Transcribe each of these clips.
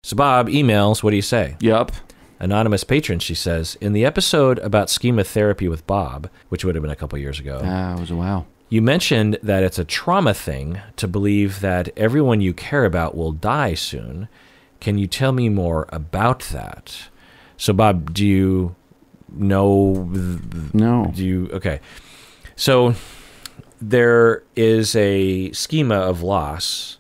So Bob emails, what do you say? Yup. Anonymous patron, she says, in the episode about schema therapy with Bob, which would have been a couple years ago. It was a while. You mentioned that it's a trauma thing to believe that everyone you care about will die soon. Can you tell me more about that? So, Bob, do you know? No. Okay. So there is a schema of loss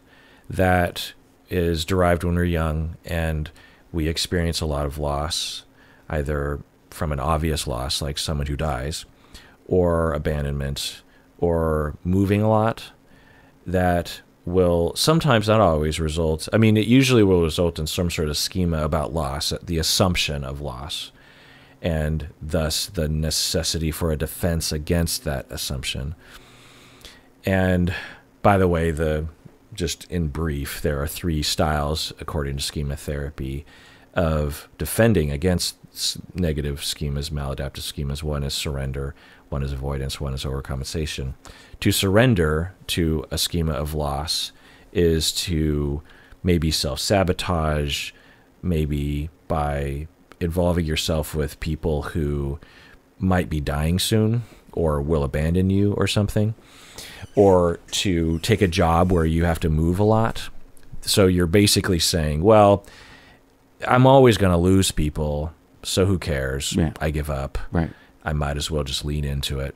that is derived when we're young, and we experience a lot of loss, either from an obvious loss, like someone who dies, or abandonment, or moving a lot, that will sometimes, not always, result, I mean, it usually will result in some sort of schema about loss, the assumption of loss, and thus the necessity for a defense against that assumption. And by the way, just in brief, there are 3 styles, according to schema therapy, of defending against negative schemas, maladaptive schemas. One is surrender, one is avoidance, one is overcompensation. To surrender to a schema of loss is to maybe self-sabotage, maybe by involving yourself with people who might be dying soon or will abandon you or something, or to take a job where you have to move a lot. So you're basically saying, well, I'm always going to lose people, so who cares? Yeah. I give up. Right. I might as well just lean into it,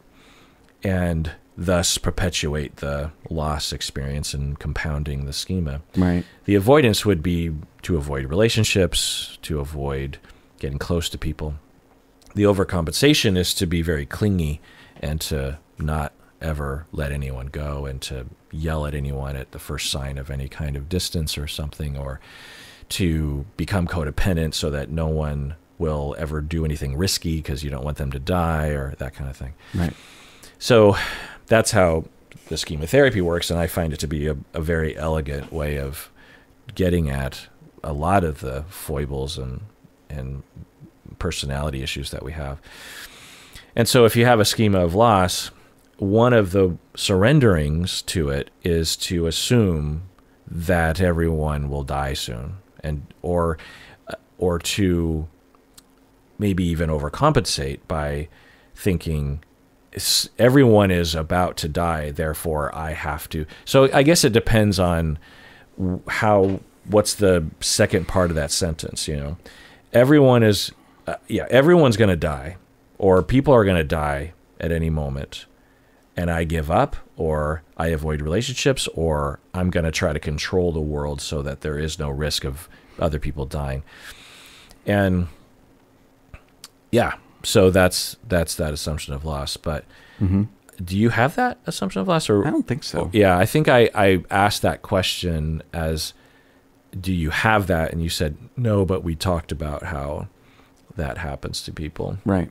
and thus perpetuate the loss experience and compounding the schema. Right. The avoidance would be to avoid relationships, to avoid getting close to people. The overcompensation is to be very clingy and to not ever let anyone go, and to yell at anyone at the first sign of any kind of distance or something, or to become codependent so that no one will ever do anything risky because you don't want them to die, or that kind of thing. Right. So that's how the schema therapy works, and I find it to be a very elegant way of getting at a lot of the foibles and personality issues that we have. And so if you have a schema of loss, one of the surrenderings to it is to assume that everyone will die soon, and or to maybe even overcompensate by thinking everyone is about to die, therefore I have to. So I guess it depends on what's the second part of that sentence, you know. Everyone is, everyone's going to die, or people are going to die at any moment, and I give up, or I avoid relationships, or I'm going to try to control the world so that there is no risk of other people dying. And yeah, so that's that assumption of loss. But do you have that assumption of loss? Or I don't think so. Yeah, I think I asked that question as, do you have that? And you said no, but we talked about how that happens to people. Right.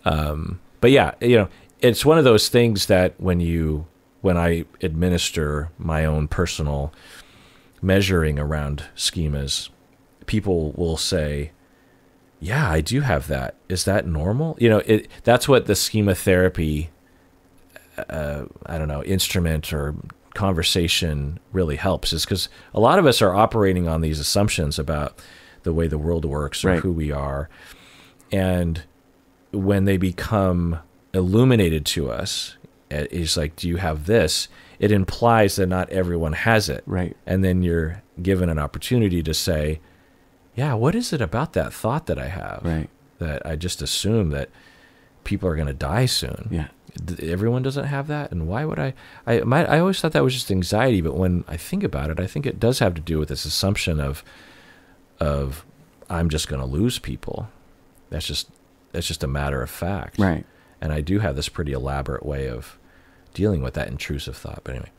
But yeah, you know, it's one of those things that when I administer my own personal measuring around schemas, people will say, yeah, I do have that. Is that normal? You know, that's what the schema therapy, I don't know, instrument or conversation really helps, is because a lot of us are operating on these assumptions about the way the world works or right. who we are. And when they become illuminated to us, it's like, do you have this? It implies that not everyone has it. Right. And then you're given an opportunity to say, yeah, what is it about that thought that I have? Right. That I just assume that people are going to die soon. Yeah. Everyone doesn't have that. And why would I always thought that was just anxiety. But when I think about it, I think it does have to do with this assumption of I'm just going to lose people. That's just a matter of fact. Right. And I do have this pretty elaborate way of dealing with that intrusive thought. But anyway.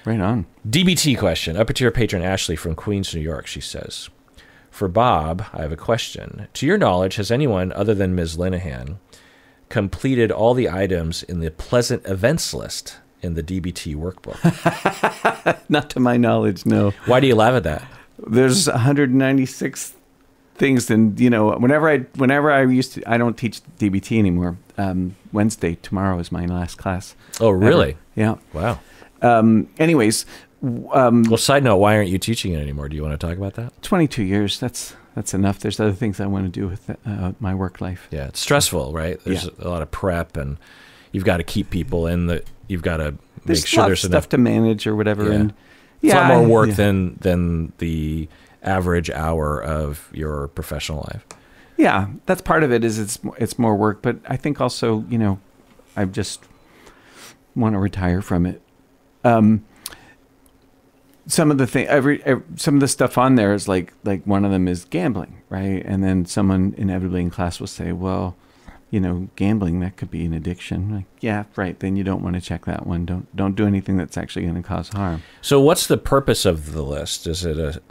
Right on. DBT question. Upper tier patron Ashley from Queens, New York. She says, for Bob, I have a question. To your knowledge, has anyone other than Ms. Linehan completed all the items in the pleasant events list in the DBT workbook? Not to my knowledge, no. Why do you laugh at that? There's 196 things, and you know, whenever I used to, I don't teach DBT anymore. Wednesday, tomorrow is my last class. Oh, really? Ever. Yeah. Wow. Anyways, Well, side note, why aren't you teaching it anymore? Do you want to talk about that? 22 years. That's enough. There's other things I want to do with my work life. Yeah, it's stressful, right? There's a lot of prep, and you've got to keep people in you've got to make sure there's stuff enough to manage or whatever. Yeah. And it's a lot more work than the average hour of your professional life. Yeah, that's part of it. Is it's more work, but I think also, I just want to retire from it. Some of the some of the stuff on there is like one of them is gambling, right? And then someone inevitably in class will say, well, gambling, that could be an addiction. Like, yeah, right. Then you don't want to check that one. Don't do anything that's actually going to cause harm. So what's the purpose of the list? Is it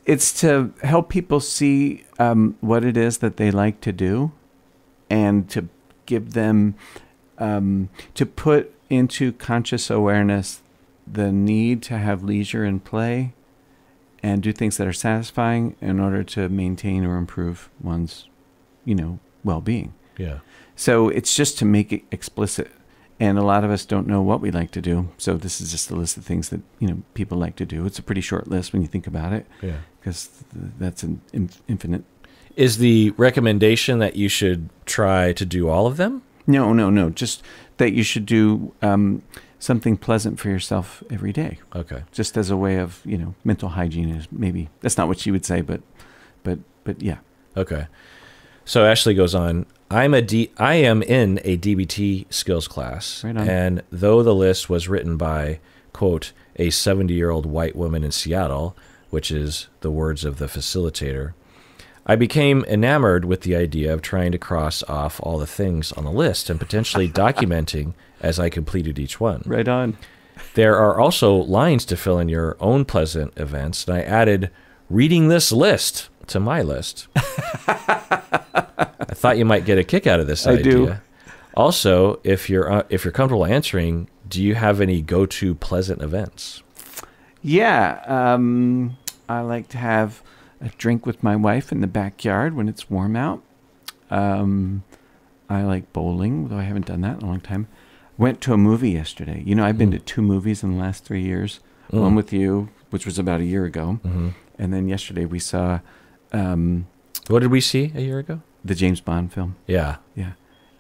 it's to help people see what it is that they like to do, and to give them to put into conscious awareness the need to have leisure and play and do things that are satisfying in order to maintain or improve one's, well-being. Yeah. So it's just to make it explicit. And a lot of us don't know what we like to do. So this is just a list of things that, people like to do. It's a pretty short list when you think about it. Yeah. Because that's an infinite. Is the recommendation that you should try to do all of them? No. Just that you should do something pleasant for yourself every day. Okay. Just as a way of, mental hygiene is maybe, that's not what she would say, but yeah. Okay. So Ashley goes on, I am in a DBT skills class. Right on. And though the list was written by, quote, a 70-year-old white woman in Seattle, which is the words of the facilitator, I became enamored with the idea of trying to cross off all the things on the list and potentially documenting as I completed each one. Right on. There are also lines to fill in your own pleasant events, and I added reading this list to my list. I thought you might get a kick out of this idea. Do. Also, if you're comfortable answering, do you have any go-to pleasant events? Yeah, I like to have a drink with my wife in the backyard when it's warm out. I like bowling, though I haven't done that in a long time. Went to a movie yesterday. I've been to 2 movies in the last 3 years. One with you, which was about a year ago. Mm-hmm. And then yesterday we saw... what did we see a year ago? The James Bond film. Yeah. Yeah.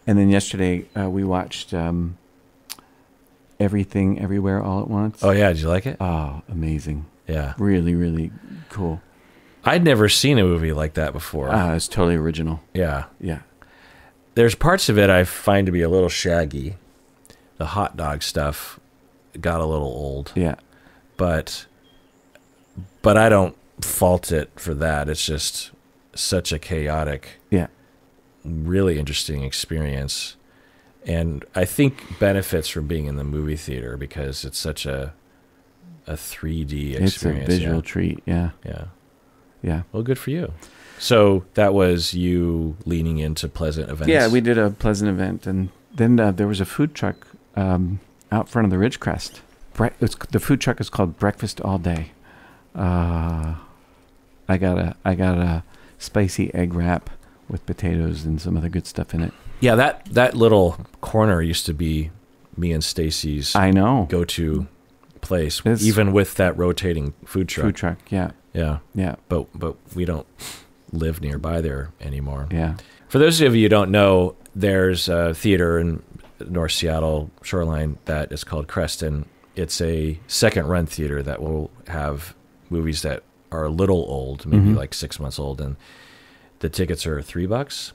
And then yesterday we watched Everything, Everywhere, All at Once. Oh, yeah. Did you like it? Oh, amazing. Yeah. Really, really cool. I'd never seen a movie like that before. It's totally original. Yeah. Yeah. There's parts of it I find to be a little shaggy. The hot dog stuff got a little old. Yeah. But I don't fault it for that. It's just such a chaotic, really interesting experience. And I think benefits from being in the movie theater because it's such a 3D experience. It's a visual treat, yeah. Yeah. Yeah. Well, good for you. So that was you leaning into pleasant events? Yeah, we did a pleasant event. And then there was a food truck out front of the Ridgecrest. The food truck is called Breakfast All Day. I got a spicy egg wrap with potatoes and some other good stuff in it. Yeah, that little corner used to be me and Stacy's go-to place, even with that rotating food truck. Food truck, yeah. Yeah. Yeah. But we don't live nearby there anymore. Yeah. For those of you who don't know, there's a theater in North Seattle Shoreline that is called Creston. It's a second-run theater that will have movies that are a little old, maybe like 6 months old, and the tickets are $3.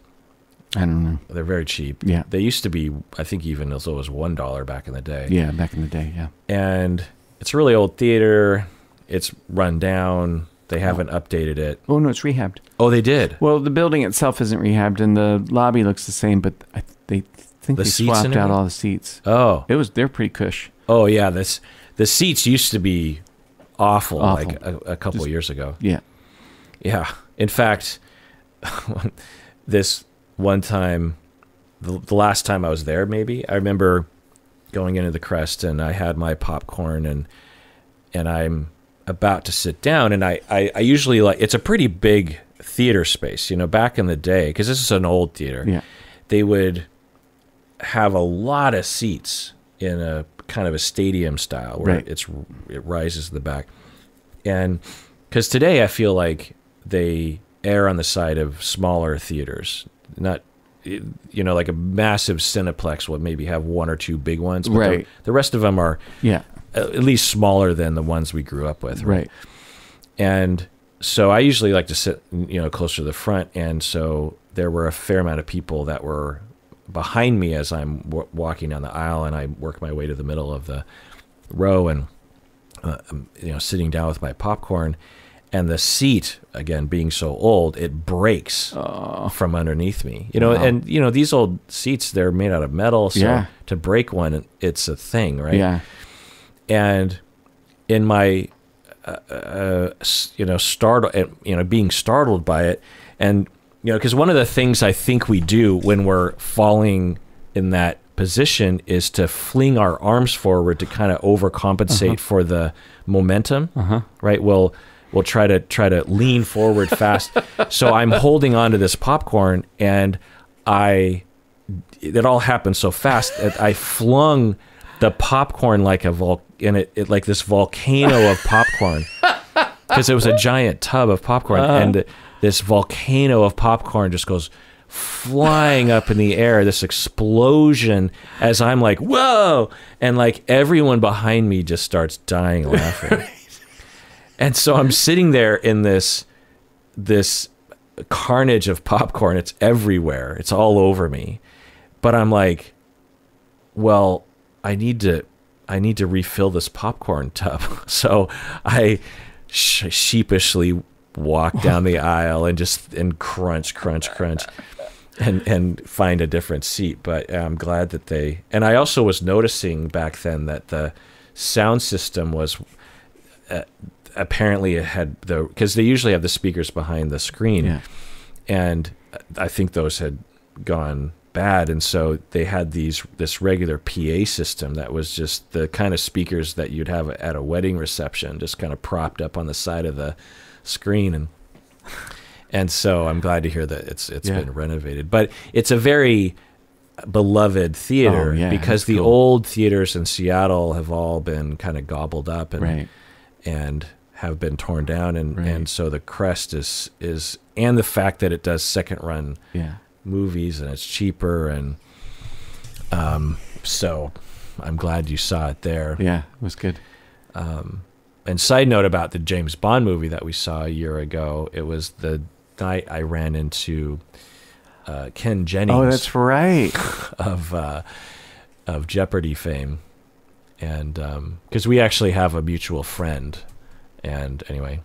I don't know. They're very cheap. Yeah. They used to be, I think, even as low as $1 back in the day. Yeah, back in the day, yeah. And it's a really old theater. It's run down. They haven't updated it. Oh, no, it's rehabbed. Oh, they did? Well, the building itself isn't rehabbed, and the lobby looks the same, but they think they swapped out all the seats. Oh. They're pretty cush. Oh, yeah. The seats used to be awful. Like a couple of years ago. Yeah. Yeah. In fact, this one time, the last time I was there, maybe, I remember going into the Crest, and I had my popcorn, and I'm about to sit down, and I usually it's a pretty big theater space, back in the day, because this is an old theater. Yeah. They would have a lot of seats in a kind of a stadium style where Right. it rises to the back. And because today I feel like they err on the side of smaller theaters, not, like a massive Cineplex will maybe have one or two big ones, but Right. the rest of them are Yeah. at least smaller than the ones we grew up with. Right. And so I usually like to sit, closer to the front. And so there were a fair amount of people that were behind me as I'm walking down the aisle, and I work my way to the middle of the row and, sitting down with my popcorn. And the seat, again, being so old, it breaks from underneath me. Wow. And these old seats, they're made out of metal, so Yeah. to break one, it's a thing, right? Yeah. And in my, being startled by it, and because one of the things I think we do when we're falling in that position is to fling our arms forward to kind of overcompensate for the momentum, right? We'll try to lean forward fast. So I'm holding on to this popcorn, and it all happened so fast that I flung the popcorn like like this volcano of popcorn, because it was a giant tub of popcorn, and this volcano of popcorn just goes flying up in the air, this explosion, as I'm like, whoa, and like everyone behind me just starts dying laughing. And so I'm sitting there in this carnage of popcorn. It's everywhere. It's all over me. But I'm like, well, I need to refill this popcorn tub. So I sheepishly walk down the aisle and crunch and find a different seat. But I'm glad that and I also was noticing back then that the sound system was, apparently it had because they usually have the speakers behind the screen. Yeah. And I think those had gone bad, and so they had this regular PA system that was just the kind of speakers that you'd have at a wedding reception, just kind of propped up on the side of the screen. And so I'm glad to hear that it's been renovated. But it's a very beloved theater because the old theaters in Seattle have all been kind of gobbled up and have been torn down, and so the crest is and the fact that it does second run movies and it's cheaper, and so I'm glad you saw it there. Yeah, it was good. And side note about the James Bond movie that we saw a year ago, it was the night I ran into Ken Jennings. Oh, that's right. of Jeopardy fame, and because we actually have a mutual friend. And anyway,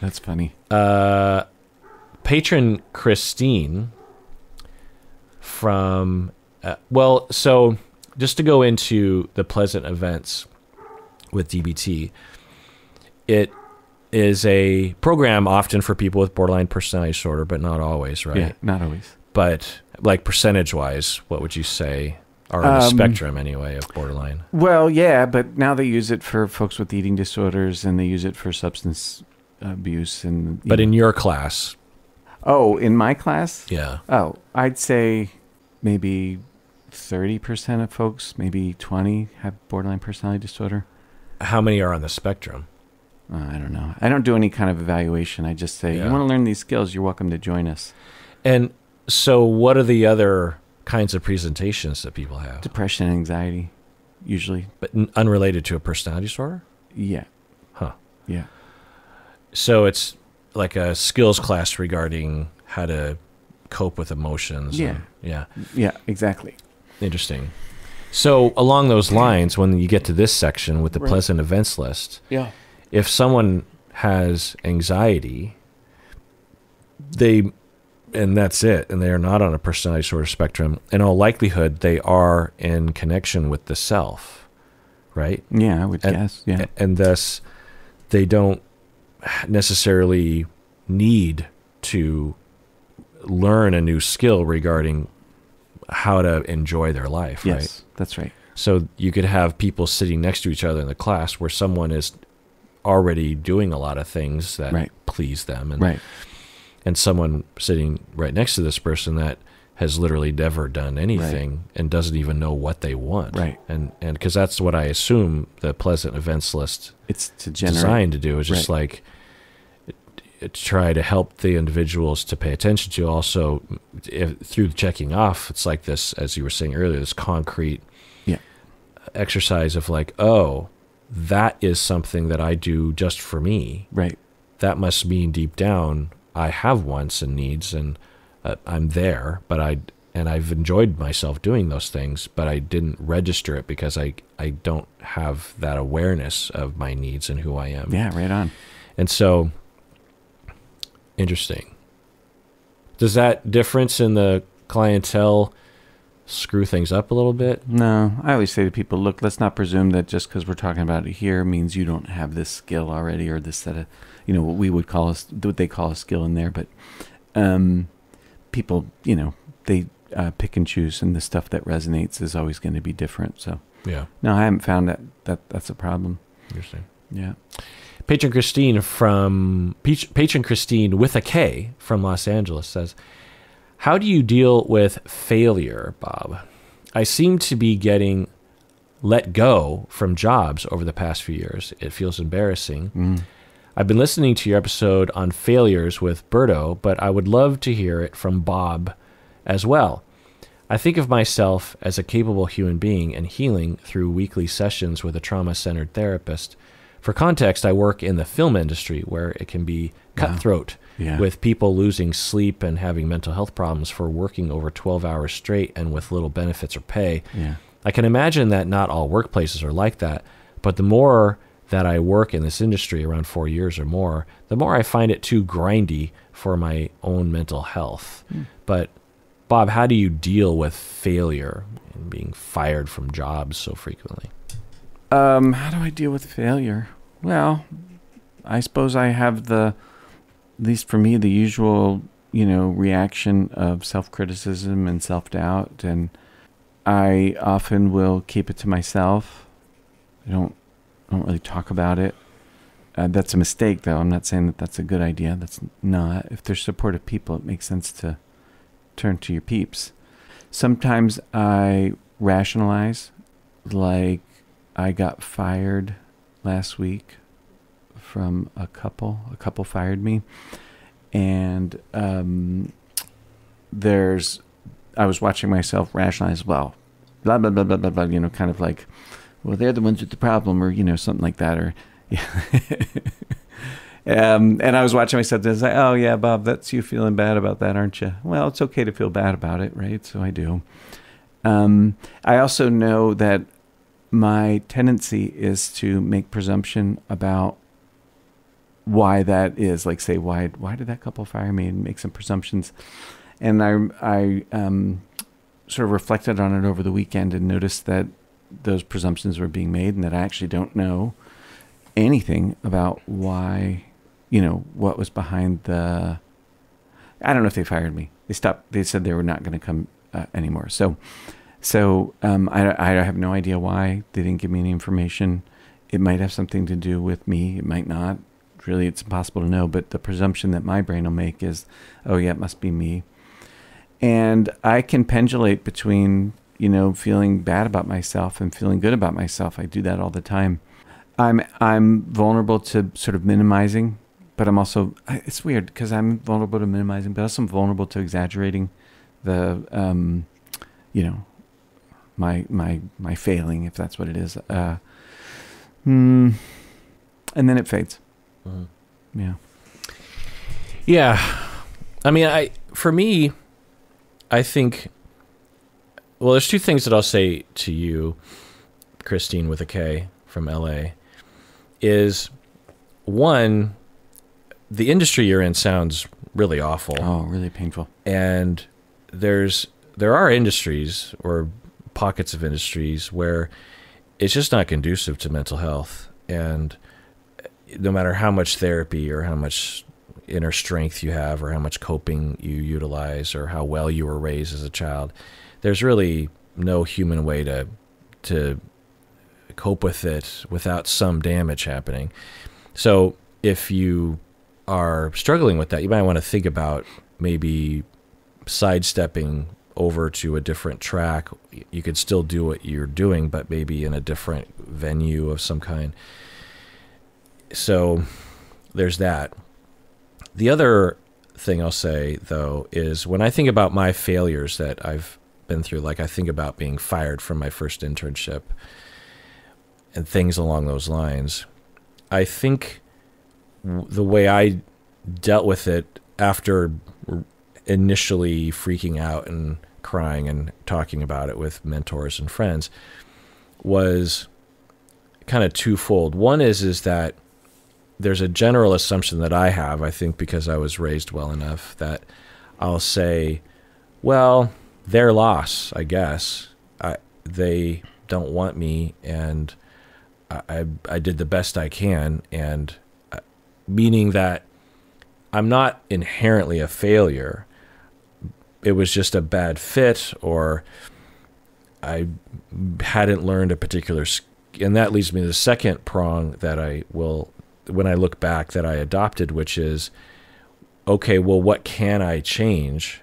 that's funny. Patron Christine from so just to go into the Pleasant events with DBT, it is a program often for people with borderline personality disorder, but not always, right? Yeah, not always. But like percentage-wise, what would you say are on the spectrum anyway of borderline? Well, yeah, but now they use it for folks with eating disorders, and they use it for substance abuse. But in your class? Oh, in my class? Yeah. Oh, I'd say maybe 30% of folks, maybe 20, have borderline personality disorder. How many are on the spectrum? I don't know. I don't do any kind of evaluation. I just say, you want to learn these skills, you're welcome to join us. And so what are the other kinds of presentations that people have? Depression and anxiety, usually. But unrelated to a personality disorder? Yeah. Huh. Yeah. So it's like a skills class regarding how to cope with emotions. Yeah. Yeah, exactly. Interesting. So along those lines, when you get to this section with the Pleasant events list, if someone has anxiety, and that's it, and they are not on a personality disorder spectrum, in all likelihood, they are in connection with the self, right? Yeah, I would guess, yeah. And thus, they don't necessarily need to learn a new skill regarding how to enjoy their life, right? Yes, that's right. So you could have people sitting next to each other in the class where someone is already doing a lot of things that please them, and someone sitting right next to this person that has literally never done anything and doesn't even know what they want. Right. And because that's what I assume the pleasant events list It's to generate. designed to do, is just like try to help the individuals to pay attention to. Also, through checking off, it's like this, as you were saying earlier, this concrete exercise of like, oh, that is something that I do just for me. Right. That must mean deep down I have wants and needs, and I'm there, but I've enjoyed myself doing those things, but I didn't register it because I don't have that awareness of my needs and who I am. Yeah, right on. And so, interesting. Does that difference in the clientele screw things up a little bit? No, I always say to people, look, let's not presume that just because we're talking about it here means you don't have this skill already, or this set of, what we would call what they call a skill in there. But people, they pick and choose, and the stuff that resonates is always going to be different. So Yeah. no, I haven't found that's a problem. Interesting. Yeah. Patron Christine with a K from Los Angeles says, how do you deal with failure, Bob? I seem to be getting let go from jobs over the past few years. It feels embarrassing. I've been listening to your episode on failures with Berto, but I would love to hear it from Bob as well. I think of myself as a capable human being and healing through weekly sessions with a trauma-centered therapist. For context, I work in the film industry where it can be cutthroat. Yeah. With people losing sleep and having mental health problems for working over 12 hours straight and with little benefits or pay. Yeah. I can imagine that not all workplaces are like that, but the more that I work in this industry, around 4 years or more, the more I find it too grindy for my own mental health. But Bob, how do you deal with failure and being fired from jobs so frequently? How do I deal with failure? Well, I suppose I have at least for me, the usual, reaction of self-criticism and self-doubt. And I often will keep it to myself. I don't really talk about it. That's a mistake, though. I'm not saying that that's a good idea. That's not. If they're supportive people, it makes sense to turn to your peeps. Sometimes I rationalize, like I got fired last week from a couple. A couple fired me. And I was watching myself rationalize, well, blah, blah, blah, blah, blah, blah, kind of like, well, they're the ones with the problem, or, something like that. Or, and I was watching myself and I was like, oh, yeah, Bob, that's you feeling bad about that, aren't you? Well, it's okay to feel bad about it, right? So I do. I also know that my tendency is to make presumption about why that is. Like, say, why did that couple fire me, and make some presumptions. And I sort of reflected on it over the weekend and noticed that those presumptions were being made, and that I actually don't know anything about why, what was behind I don't know if they fired me. They said they were not going to come anymore. So I have no idea why. They didn't give me any information. It might have something to do with me. It might not. Really, it's impossible to know. But the presumption that my brain will make is, oh, yeah, it must be me. And I can pendulate between, feeling bad about myself and feeling good about myself. I do that all the time. I'm vulnerable to sort of minimizing, but I'm also, it's weird because I'm vulnerable to minimizing, but also I'm vulnerable to exaggerating the, my failing, if that's what it is. And then it fades. Yeah. Yeah. I mean, for me, I think, well, there's two things that I'll say to you, Christine with a K from LA, is one, the industry you're in sounds really awful. Oh, really painful. And there are industries or pockets of industries where it's just not conducive to mental health. And no matter how much therapy or how much inner strength you have or how much coping you utilize or how well you were raised as a child, there's really no human way to cope with it without some damage happening. So if you are struggling with that, you might want to think about maybe sidestepping over to a different track. You could still do what you're doing, but maybe in a different venue of some kind. So there's that. The other thing I'll say, though, is when I think about my failures that I've been through, like I think about being fired from my first internship and things along those lines, I think the way I dealt with it after initially freaking out and crying and talking about it with mentors and friends was kind of twofold. One is that there's a general assumption that I have, I think because I was raised well enough, that I'll say, well, their loss, I guess. They don't want me, and I did the best I can, and meaning that I'm not inherently a failure. It was just a bad fit, or I hadn't learned a particular, and that leads me to the second prong that I will, when I look back, that I adopted, which is, okay, well, what can I change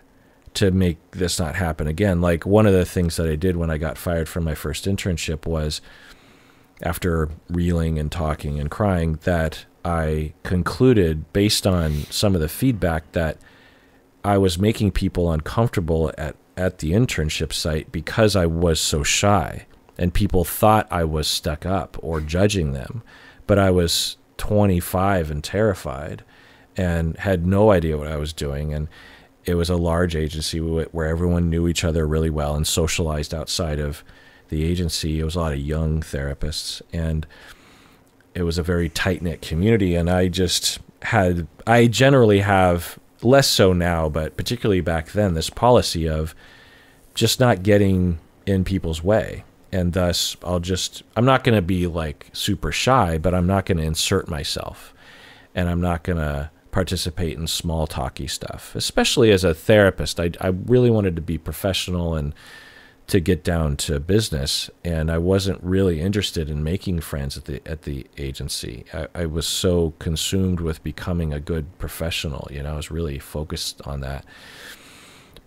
to make this not happen again? Like, one of the things that I did when I got fired from my first internship was, after reeling and talking and crying, that I concluded, based on some of the feedback, that I was making people uncomfortable at the internship site because I was so shy, and people thought I was stuck up or judging them. But I was 25 and terrified and had no idea what I was doing. And it was a large agency where everyone knew each other really well and socialized outside of the agency. It was a lot of young therapists, and it was a very tight-knit community. And I generally have, less so now, but particularly back then, this policy of just not getting in people's way. And thus, I'm not going to be like super shy, but I'm not going to insert myself. And I'm not going to participate in small talky stuff, especially as a therapist. I really wanted to be professional and to get down to business. And I wasn't really interested in making friends at the agency. I was so consumed with becoming a good professional. I was really focused on that.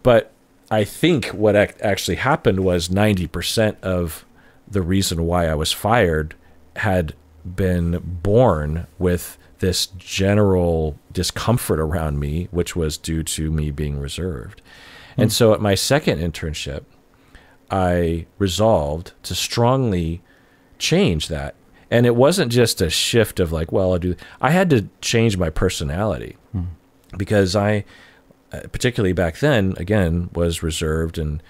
But I think what actually happened was 90% of the reason why I was fired had been born with this general discomfort around me, which was due to me being reserved. And so at my second internship, I resolved to strongly change that. And it wasn't just a shift of like, well, I had to change my personality because I, particularly back then, again, was reserved and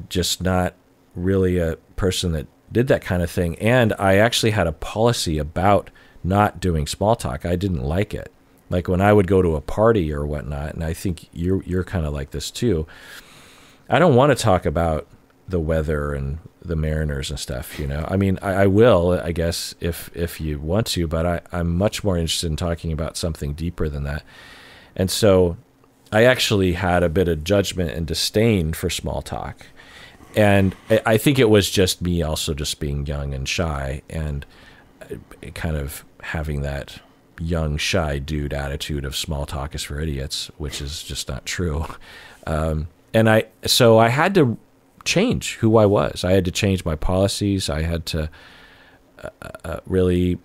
just not really a person that did that kind of thing. And I actually had a policy about not doing small talk. I didn't like it. Like when I would go to a party or whatnot, and I think you're kind of like this too, I don't want to talk about the weather and the Mariners and stuff, I mean, I will, I guess, if you want to, but I'm much more interested in talking about something deeper than that. And so I actually had a bit of judgment and disdain for small talk. And I think it was just me also just being young and shy and kind of having that young, shy dude attitude of small talk is for idiots, which is just not true. So I had to change who I was. I had to change my policies. I had to really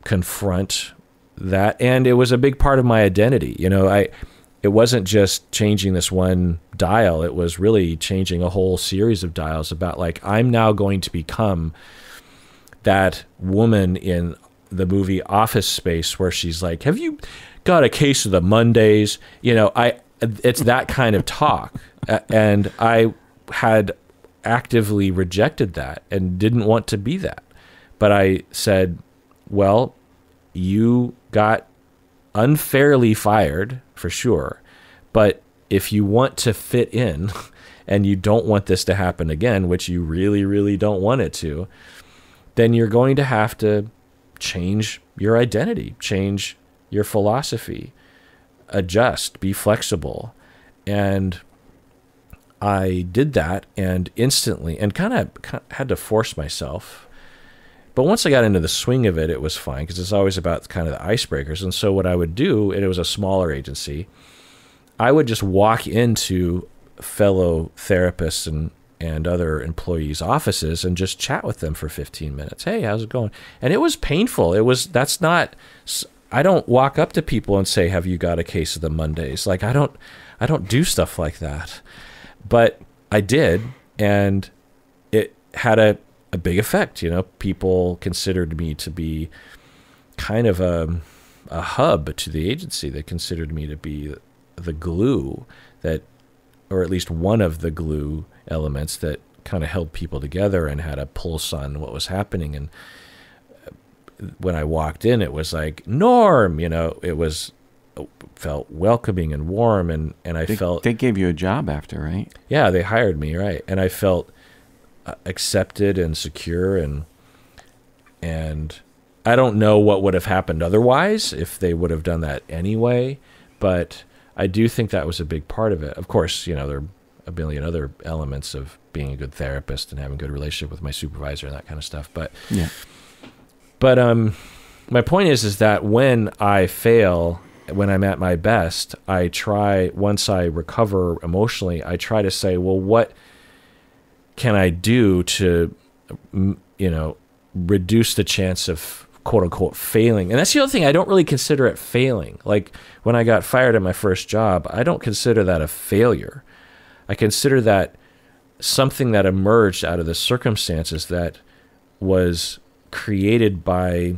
confront that. And it was a big part of my identity. It wasn't just changing this one dial. It was really changing a whole series of dials about like, I'm now going to become that woman in the movie Office Space where she's like, have you got a case of the Mondays? It's that kind of talk. And I had actively rejected that and didn't want to be that. But I said, well, you got unfairly fired for sure. But if you want to fit in and you don't want this to happen again, which you really, really don't want it to, then you're going to have to change your identity, change your philosophy, adjust, be flexible. And I did that and instantly, and kind of had to force myself. But once I got into the swing of it, it was fine because it's always about kind of the icebreakers. And so what I would do, and it was a smaller agency, I would just walk into fellow therapists and other employees' offices and just chat with them for 15 minutes. Hey, how's it going? And it was painful. I don't walk up to people and say, have you got a case of the Mondays? Like, I don't do stuff like that. But I did, and it had a big effect. People considered me to be kind of a hub to the agency. They considered me to be the glue that, or at least one of the glue elements that kind of held people together and had a pulse on what was happening. And when I walked in, it was like, Norm, it felt welcoming and warm. And they gave you a job after, right? Yeah, they hired me. Right. And I felt accepted and secure. And I don't know what would have happened otherwise if they would have done that anyway, but I do think that was a big part of it. Of course, there are a billion other elements of being a good therapist and having a good relationship with my supervisor and that kind of stuff. But yeah. But my point is that when I fail, when I'm at my best, once I recover emotionally, I try to say, well, what can I do to, reduce the chance of quote unquote failing? And that's the other thing. I don't really consider it failing. Like when I got fired at my first job, I don't consider that a failure. I consider that something that emerged out of the circumstances that was created by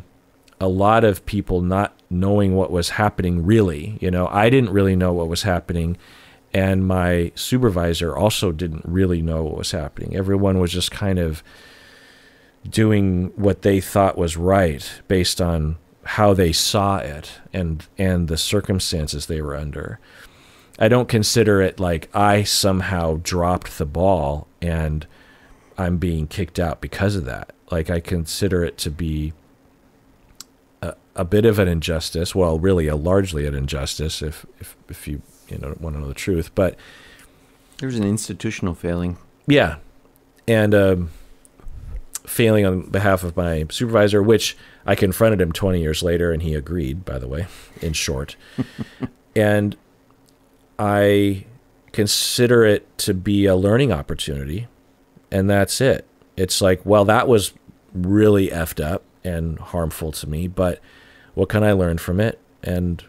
a lot of people not knowing what was happening really. I didn't really know what was happening, and my supervisor also didn't really know what was happening. Everyone was just kind of doing what they thought was right based on how they saw it and the circumstances they were under. I don't consider it like I somehow dropped the ball and I'm being kicked out because of that. Like, I consider it to be a bit of an injustice. Well, really largely an injustice if you want to know the truth. But there's an institutional failing. Yeah. And failing on behalf of my supervisor, which I confronted him 20 years later, and he agreed, by the way, in short. And I consider it to be a learning opportunity, and that's it. It's like, well, that was really effed up and harmful to me, but what can I learn from it? And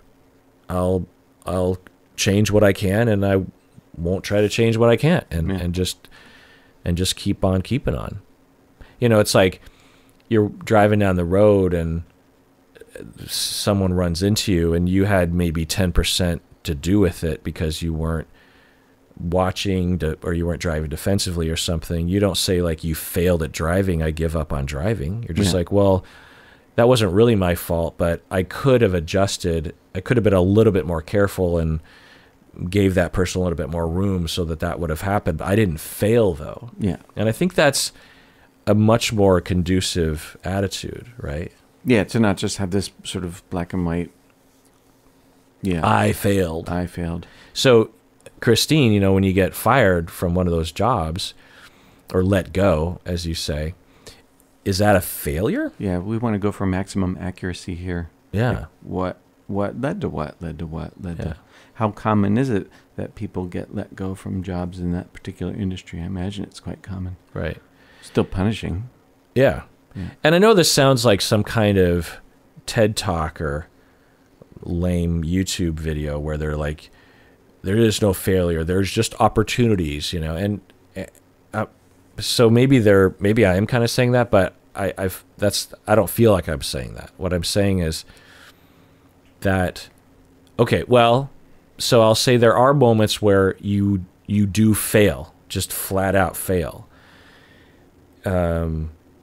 I'll change what I can, and I won't try to change what I can't, and just keep on keeping on. It's like you're driving down the road and someone runs into you and you had maybe 10% to do with it because you weren't watching or you weren't driving defensively or something. You don't say like, you failed at driving, I give up on driving. You're just like, well, that wasn't really my fault, but I could have adjusted. I could have been a little bit more careful and gave that person a little bit more room so that would have happened. But I didn't fail though. Yeah. And I think that's a much more conducive attitude, right? Yeah, to not just have this sort of black and white. Yeah. I failed. So, Christine, when you get fired from one of those jobs or let go, as you say, is that a failure? Yeah, we want to go for maximum accuracy here. Yeah. Like what led to what led to what led to. How common is it that people get let go from jobs in that particular industry? I imagine it's quite common. Right. Still punishing. Yeah. And I know this sounds like some kind of TED Talk or lame YouTube video where they're like, there is no failure, there's just opportunities, and so maybe I am kind of saying that, but I don't feel like I'm saying that. What I'm saying is that, okay, well, so I'll say there are moments where you do fail, just flat out fail.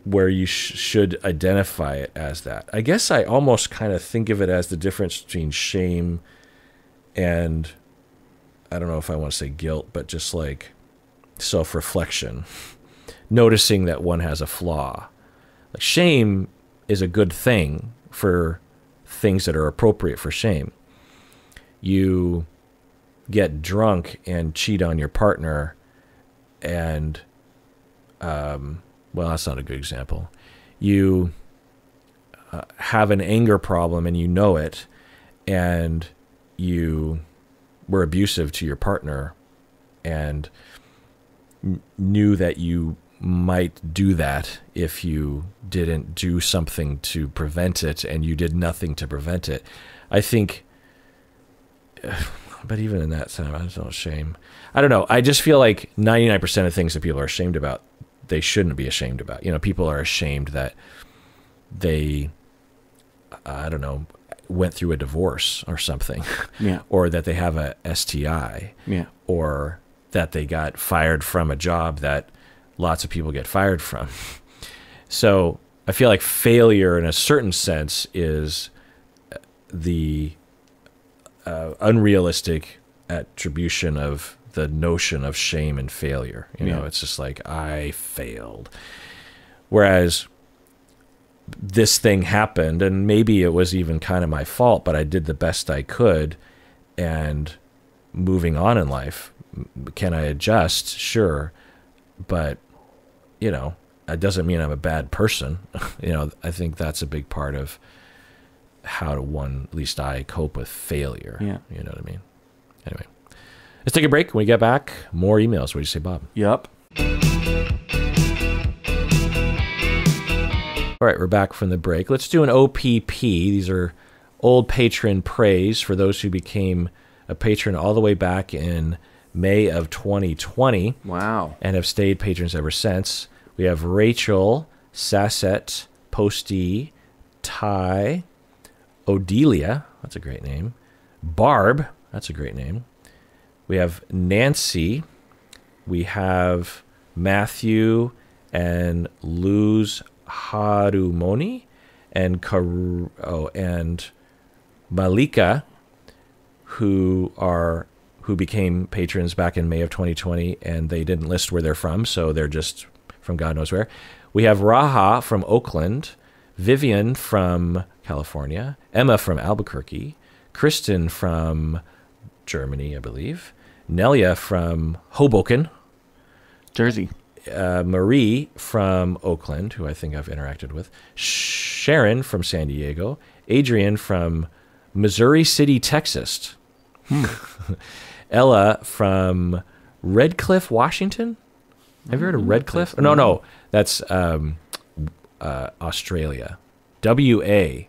Where you should identify it as that. I guess I almost kind of think of it as the difference between shame and, I don't know if I want to say guilt, but just like self-reflection, noticing that one has a flaw. Like, shame is a good thing for things that are appropriate for shame. You get drunk and cheat on your partner and, well, that's not a good example. You have an anger problem and you know it, and you were abusive to your partner, and knew that you might do that if you didn't do something to prevent it, and you did nothing to prevent it. I think, but even in that sense, I don't shame. I don't know. I just feel like 99% of things that people are ashamed about, they shouldn't be ashamed about. You know, people are ashamed that they, I don't know, went through a divorce or something, Yeah. or that they have a STI, Yeah. or that they got fired from a job that lots of people get fired from. So I feel like failure in a certain sense is the unrealistic attribution of the notion of shame and failure. You know, it's just like, I failed. Whereas this thing happened, and maybe it was even kind of my fault, but I did the best I could, and moving on in life. Can I adjust? Sure. But, you know, that doesn't mean I'm a bad person. You know, I think that's a big part of how to at least I cope with failure. Yeah. You know what I mean? Anyway, let's take a break. When we get back, more emails. What do you say, Bob? Yup. All right, we're back from the break. Let's do an OPP. These are old patron praise for those who became a patron all the way back in May of 2020. Wow. And have stayed patrons ever since. We have Rachel, Sasset, Posty, Ty, Odelia, that's a great name. Barb, that's a great name. We have Nancy. We have Matthew and Luz Harumoni and and Malika, who became patrons back in May of 2020, and they didn't list where they're from, so they're just from God knows where. We have Raha from Oakland, Vivian from California, Emma from Albuquerque, Kristen from Germany, I believe, Nelia from Hoboken, Jersey, Marie from Oakland, who I think I've interacted with, Sharon from San Diego, Adrian from Missouri City, Texas, Ella from Red Cliff, Washington. Have you heard of Red Cliff? No, that's Australia. WA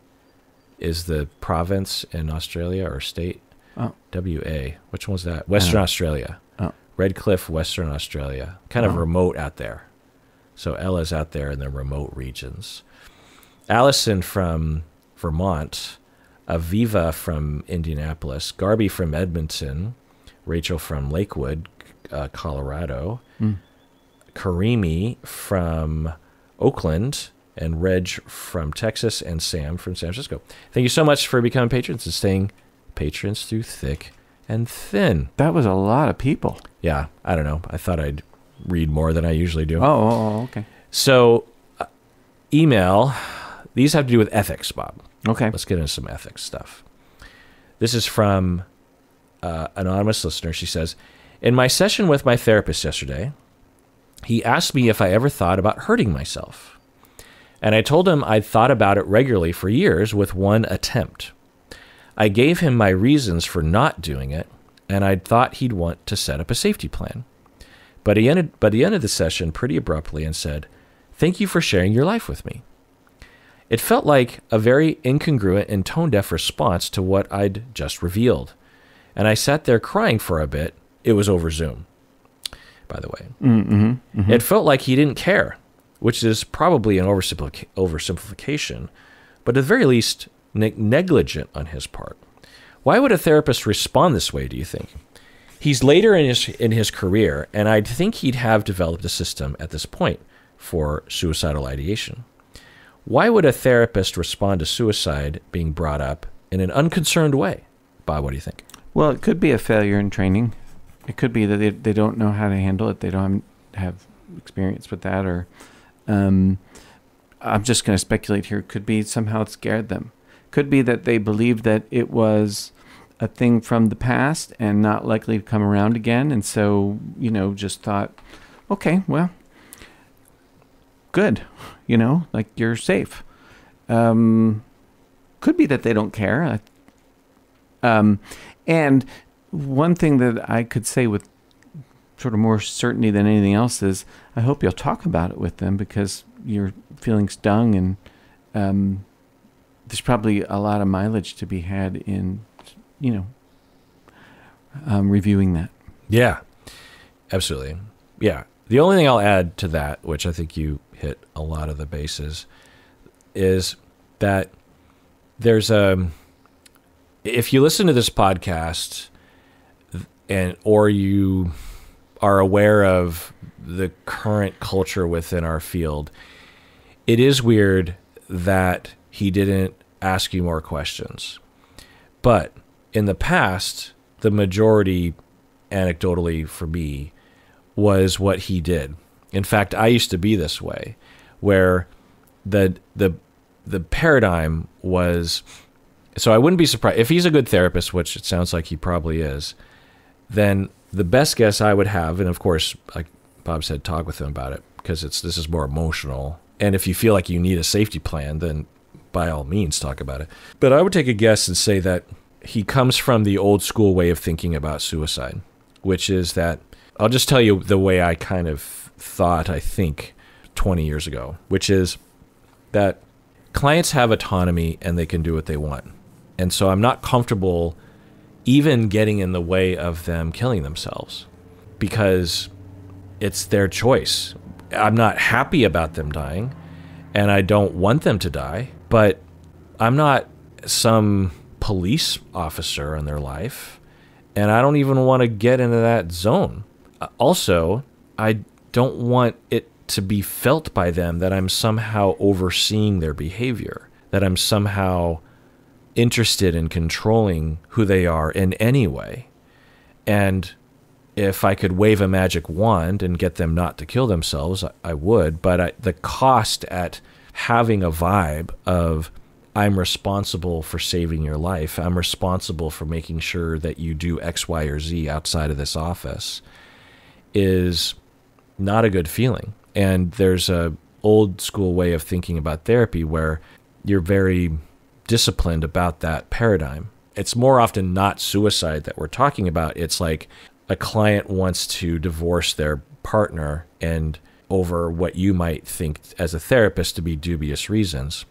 is the province in Australia or state. Oh. WA. Which one's that? Western Australia. Oh. Red Cliff, Western Australia. Kind of remote out there. So Ella's out there in the remote regions. Allison from Vermont. Aviva from Indianapolis. Garby from Edmonton. Rachel from Lakewood, Colorado. Karimi from Oakland, and Reg from Texas, and Sam from San Francisco. Thank you so much for becoming patrons and staying patrons through thick and thin. That was a lot of people. Yeah, I don't know. I thought I'd read more than I usually do. Oh, okay. So, email. These have to do with ethics, Bob. Okay. Let's get into some ethics stuff. This is from anonymous listener. She says, in my session with my therapist yesterday, he asked me if I ever thought about hurting myself. And I told him I'd thought about it regularly for years with one attempt. I gave him my reasons for not doing it, and I'd thought he'd want to set up a safety plan. But he ended the session pretty abruptly and said, "Thank you for sharing your life with me." It felt like a very incongruent and tone-deaf response to what I'd just revealed. And I sat there crying for a bit. It was over Zoom, by the way. It felt like he didn't care, which is probably an oversimplification, but at the very least, negligent on his part. Why would a therapist respond this way, do you think? He's later in his career, and I'd think he'd have developed a system at this point for suicidal ideation. Why would a therapist respond to suicide being brought up in an unconcerned way? Bob, what do you think? Well, it could be a failure in training. It could be that they don't know how to handle it. They don't have experience with that, or I'm just going to speculate here. It could be somehow it scared them. Could be that they believed that it was a thing from the past and not likely to come around again, and so, just thought, okay, well, good, like you're safe. Could be that they don't care. And one thing that I could say with sort of more certainty than anything else is, I hope you'll talk about it with them, because you're feeling stung, and there's probably a lot of mileage to be had in, reviewing that. Yeah, absolutely. Yeah. The only thing I'll add to that, which I think you hit a lot of the bases, is that there's if you listen to this podcast or you are aware of the current culture within our field, it is weird that he didn't ask you more questions. But in the past, the majority, anecdotally for me, was what he did. In fact, I used to be this way, where the paradigm was, so I wouldn't be surprised if he's a good therapist, which it sounds like he probably is, then the best guess I would have, and of course, like Bob said, talk with him about it, because this is more emotional. And if you feel like you need a safety plan, then by all means talk about it. But I would take a guess and say that he comes from the old school way of thinking about suicide, which is that, I'll just tell you the way I kind of thought, I think, 20 years ago, which is that clients have autonomy and they can do what they want. And so I'm not comfortable even getting in the way of them killing themselves, because it's their choice. I'm not happy about them dying, and I don't want them to die, but I'm not some police officer in their life, and I don't even want to get into that zone. Also, I don't want it to be felt by them that I'm somehow overseeing their behavior, that I'm somehow interested in controlling who they are in any way. And if I could wave a magic wand and get them not to kill themselves, I would. But the cost at having a vibe of, I'm responsible for saving your life, I'm responsible for making sure that you do X, Y, or Z outside of this office, is not a good feeling. And there's a old school way of thinking about therapy where you're very disciplined about that paradigm. It's more often not suicide that we're talking about. It's like a client wants to divorce their partner, and over what you might think as a therapist to be dubious reasons,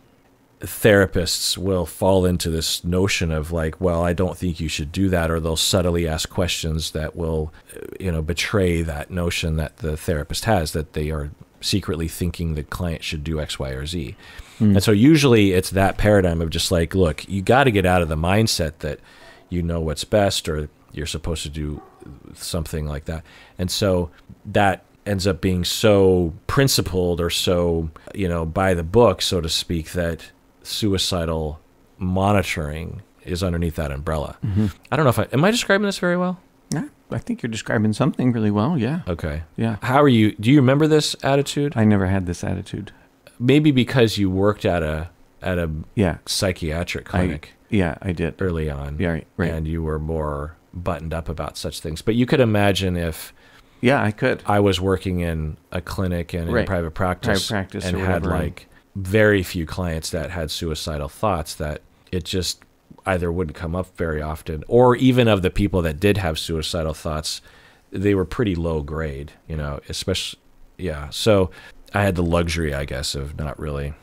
therapists will fall into this notion of like, well, I don't think you should do that, or they'll subtly ask questions that will, betray that notion that the therapist has, that they are secretly thinking the client should do X, Y, or Z. And so usually it's that paradigm of just like, look, you got to get out of the mindset that you know what's best, or you're supposed to do something like that. And so that ends up being so principled, or so, by the book, so to speak, that suicidal monitoring is underneath that umbrella. Mm-hmm. I don't know am I describing this very well? Yeah, I think you're describing something really well. Yeah. Okay. Yeah. How are you? Do you remember this attitude? I never had this attitude. Maybe because you worked at a psychiatric clinic. I did early on. Yeah, right. And you were more buttoned up about such things. But you could imagine if I could. I was working in a clinic and in private practice and had like very few clients that had suicidal thoughts, that it just either wouldn't come up very often, or even of the people that did have suicidal thoughts, they were pretty low grade, especially, So I had the luxury, I guess, of not really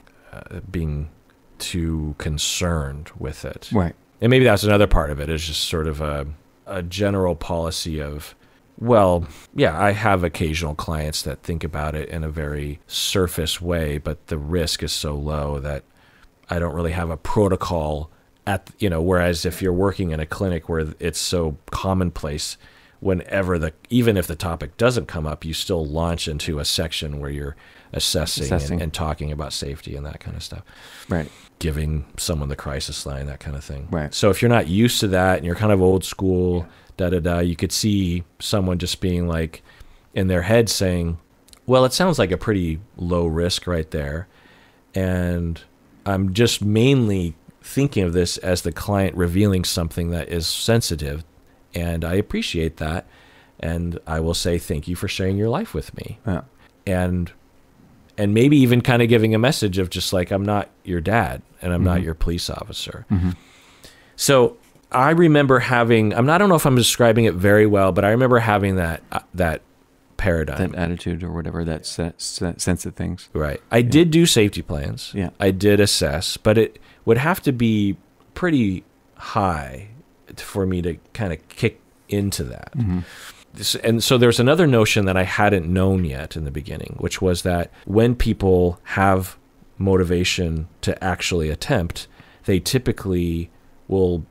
being too concerned with it. Right. And maybe that's another part of it, is just sort of a general policy of, well, I have occasional clients that think about it in a very surface way, but the risk is so low that I don't really have a protocol whereas if you're working in a clinic where it's so commonplace, whenever even if the topic doesn't come up, you still launch into a section where you're assessing. And talking about safety and that kind of stuff. Right. Giving someone the crisis line, that kind of thing. Right. So if you're not used to that and you're kind of old school, you could see someone just being like in their head saying, well, it sounds like a pretty low risk right there. And I'm just mainly thinking of this as the client revealing something that is sensitive. And I appreciate that. And I will say, thank you for sharing your life with me. Yeah. And maybe even kind of giving a message of just like, I'm not your dad and I'm not your police officer. Mm-hmm. So I remember having, I don't know if I'm describing it very well, but I remember having that paradigm. That attitude or whatever, that sense of things. Right. I did do safety plans. Yeah. I did assess, but it would have to be pretty high for me to kind of kick into that. And so there's another notion that I hadn't known yet in the beginning, which was that when people have motivation to actually attempt, they typically will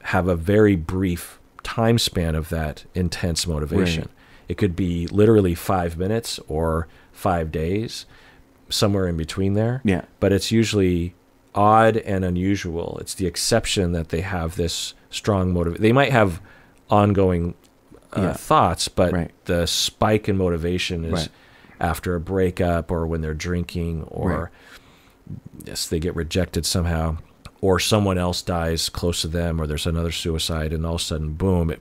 have a very brief time span of that intense motivation. Right. It could be literally 5 minutes or 5 days, somewhere in between there. Yeah. But it's usually odd and unusual. It's the exception that they have this strong motivation. They might have ongoing thoughts, but the spike in motivation is after a breakup or when they're drinking or yes, they get rejected somehow, or someone else dies close to them, or there's another suicide, and all of a sudden, boom,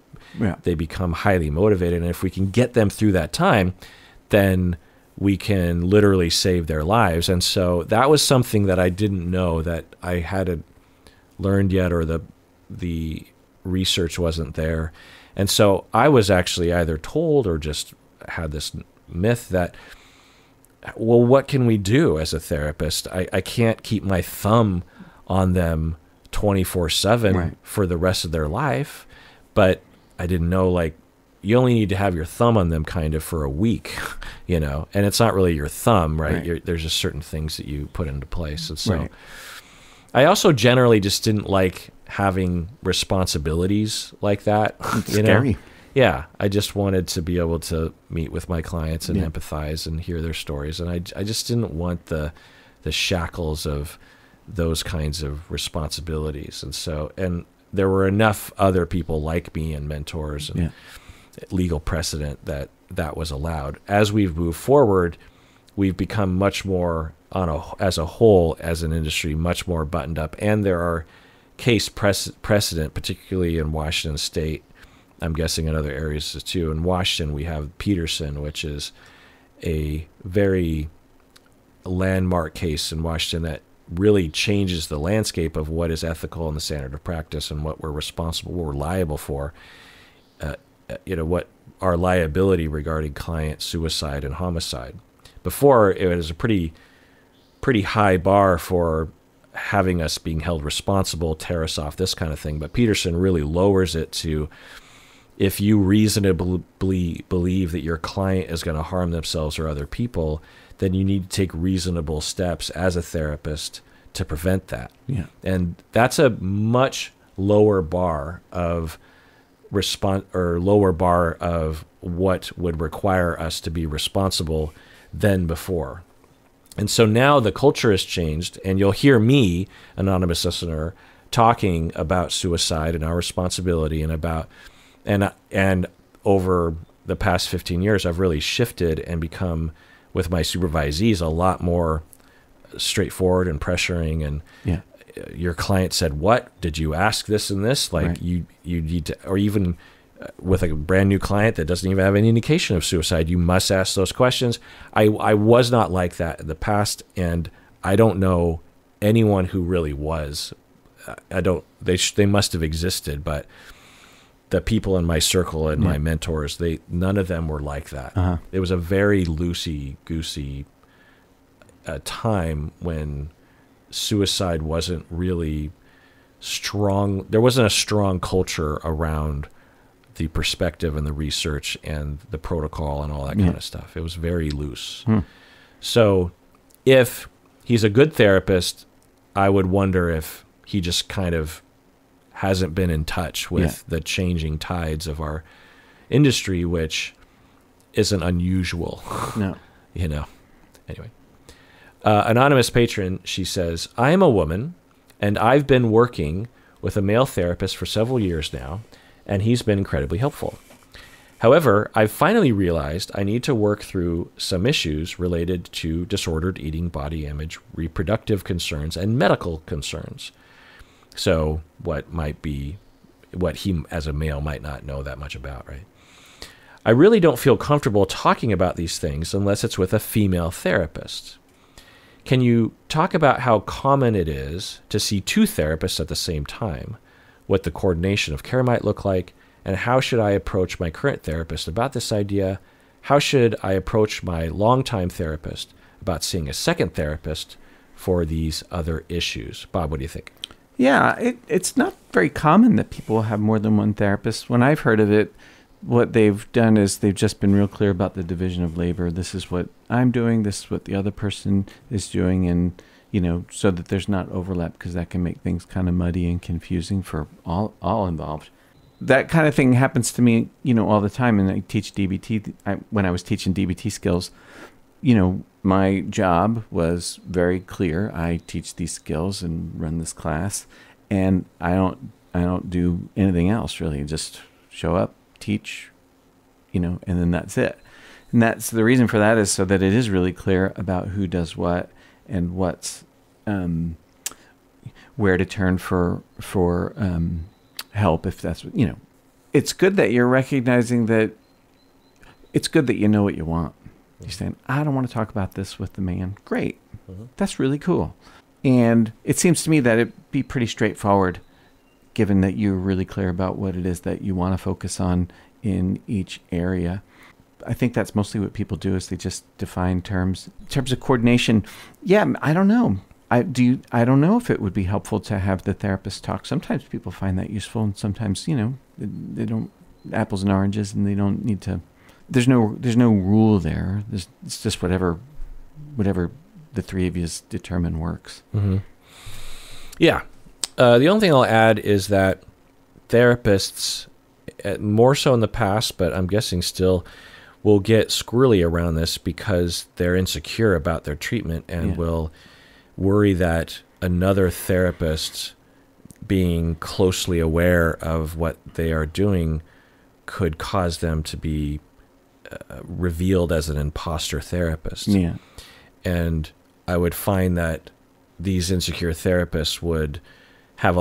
they become highly motivated. And if we can get them through that time, then we can literally save their lives. And so that was something that I didn't know, that I hadn't learned yet, or the research wasn't there. And so I was actually either told or just had this myth that, well, what can we do as a therapist? I can't keep my thumb on them 24/7 for the rest of their life. But I didn't know, like, you only need to have your thumb on them kind of for a week, and it's not really your thumb, right? There's just certain things that you put into place. And so I also generally just didn't like having responsibilities like that. It's scary. Yeah, I just wanted to be able to meet with my clients and empathize and hear their stories. And I just didn't want the shackles of those kinds of responsibilities. And so, and there were enough other people like me and mentors and legal precedent that was allowed. As we've moved forward, we've become much more as a whole, as an industry, much more buttoned up. And there are case precedent, particularly in Washington State, I'm guessing in other areas too. In Washington, we have Peterson, which is a very landmark case in Washington that really changes the landscape of what is ethical in the standard of practice and what we're responsible, what we're liable for, what our liability regarding client suicide and homicide. Before, it was a pretty high bar for having us being held responsible, tear us off, this kind of thing. But Peterson really lowers it to, if you reasonably believe that your client is going to harm themselves or other people, then you need to take reasonable steps as a therapist to prevent that. Yeah. And that's a much lower bar of lower bar of what would require us to be responsible than before. And so now the culture has changed, and you'll hear me, anonymous listener, talking about suicide and our responsibility, and over the past 15 years, I've really shifted and become, with my supervisees, a lot more straightforward and pressuring. And your client said, "What did you ask this and this?" Like you need to, or even with a brand new client that doesn't even have any indication of suicide, you must ask those questions. I was not like that in the past, and I don't know anyone who really was. They must have existed, but the people in my circle and my mentors, none of them were like that. It was a very loosey-goosey time when suicide wasn't really strong. There wasn't a strong culture around the perspective and the research and the protocol and all that kind of stuff. It was very loose. So if he's a good therapist, I would wonder if he just kind of hasn't been in touch with the changing tides of our industry, which isn't unusual. No. Anyway. Anonymous patron, she says, "I am a woman, and I've been working with a male therapist for several years now, and he's been incredibly helpful. However, I've finally realized I need to work through some issues related to disordered eating, body image, reproductive concerns, and medical concerns." So what he as a male might not know that much about, right? "I really don't feel comfortable talking about these things unless it's with a female therapist. Can you talk about how common it is to see two therapists at the same time, what the coordination of care might look like, and how should I approach my current therapist about this idea? how should I approach my longtime therapist about seeing a second therapist for these other issues? Bob, what do you think? Yeah, it's not very common that people have more than one therapist. When I've heard of it, what they've done is they've just been real clear about the division of labor. This is what I'm doing. This is what the other person is doing. And, so that there's not overlap, because that can make things kind of muddy and confusing for all involved. That kind of thing happens to me, all the time. And I teach DBT. When I was teaching DBT skills, my job was very clear. I teach these skills and run this class, and I don't do anything else really. Just show up, teach, and then that's it. And that's the reason for that, is so that it is really clear about who does what and what's where to turn for help, if that's what. It's good that you're recognizing that. It's good that you know what you want. You're saying, I don't want to talk about this with the man. Great. Mm-hmm. That's really cool. And it seems to me that it'd be pretty straightforward, given that you're really clear about what it is that you want to focus on in each area. I think that's mostly what people do, is they just define terms. In terms of coordination, yeah, I don't know. I don't know if it would be helpful to have the therapist talk. Sometimes people find that useful, and sometimes, they don't, apples and oranges, and they don't need to. There's no rule there. It's just whatever the three of you determine works. Mm-hmm. Yeah. The only thing I'll add is that therapists, more so in the past, but I'm guessing still, will get squirrely around this because they're insecure about their treatment and will worry that another therapist being closely aware of what they are doing could cause them to be revealed as an imposter therapist. Yeah. And I would find that these insecure therapists would have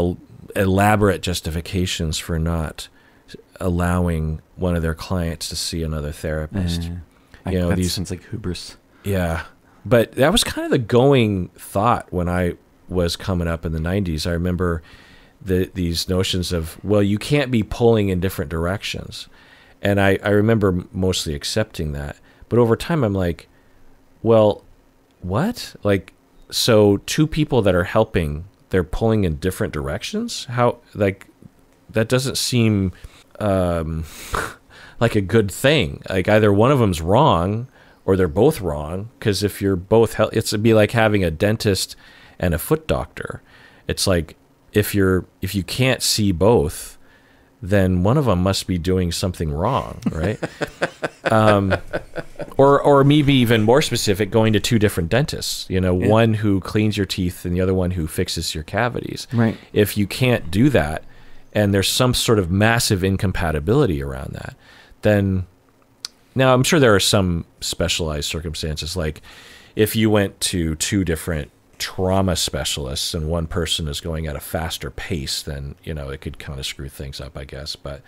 elaborate justifications for not allowing one of their clients to see another therapist. That sounds like hubris. Yeah. But that was kind of the going thought when I was coming up in the 90s. I remember these notions of, well, you can't be pulling in different directions. And I remember mostly accepting that. But over time, I'm like, well, what? Like, so two people that are helping, they're pulling in different directions? How, like, that doesn't seem like a good thing. Like, either one of them's wrong or they're both wrong. Because if you're both, it'd be like having a dentist and a foot doctor. It's like, if you can't see both, then one of them must be doing something wrong, right? Or maybe even more specific, going to two different dentists, one who cleans your teeth and the other one who fixes your cavities. Right. If you can't do that, and there's some sort of massive incompatibility around that, then now I'm sure there are some specialized circumstances, like if you went to two different trauma specialists and one person is going at a faster pace, then it could kind of screw things up, I guess. But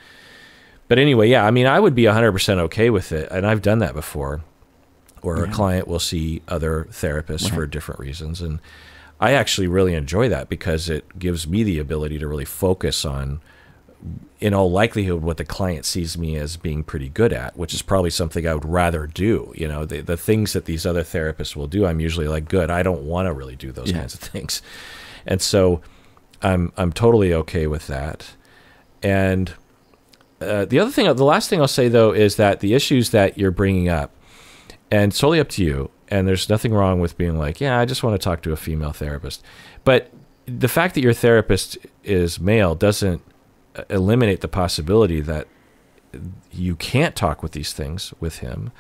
anyway, yeah, I mean, I would be 100% okay with it, and I've done that before, where a client will see other therapists for different reasons, and I actually really enjoy that because it gives me the ability to really focus on, in all likelihood, what the client sees me as being pretty good at, which is probably something I would rather do. The things that these other therapists will do, I'm usually like, good, I don't want to really do those kinds of things. And so I'm totally okay with that. And the last thing I'll say, though, is that the issues that you're bringing up, and it's totally up to you, and there's nothing wrong with being like, yeah, I just want to talk to a female therapist. But the fact that your therapist is male doesn't eliminate the possibility that you can't talk with these things with him.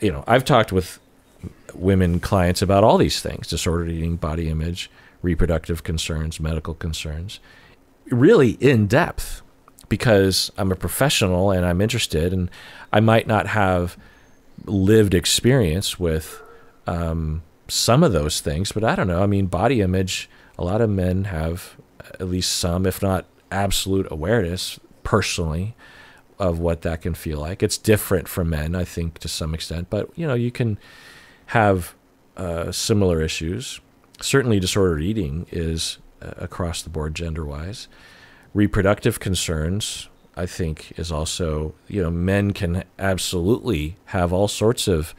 I've talked with women clients about all these things: disordered eating, body image, reproductive concerns, medical concerns, really in depth, because I'm a professional and I'm interested, and I might not have lived experience with some of those things, but I don't know. I mean, body image, a lot of men have at least some, if not absolute awareness personally of what that can feel like. It's different from men, I think, to some extent, but you can have similar issues. Certainly disordered eating is across the board gender-wise. Reproductive concerns, I think is also, men can absolutely have all sorts of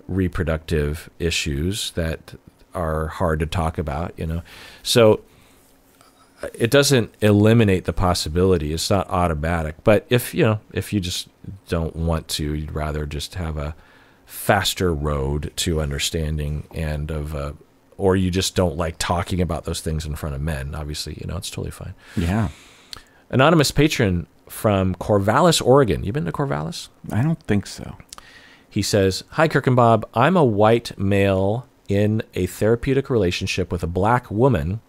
reproductive issues that are hard to talk about, So it doesn't eliminate the possibility. It's not automatic. But if you just don't want to, you'd rather just have a faster road to understanding or you just don't like talking about those things in front of men, obviously, it's totally fine. Yeah. Anonymous patron from Corvallis, Oregon. You been to Corvallis? I don't think so. He says, "Hi, Kirk and Bob. I'm a white male in a therapeutic relationship with a black woman,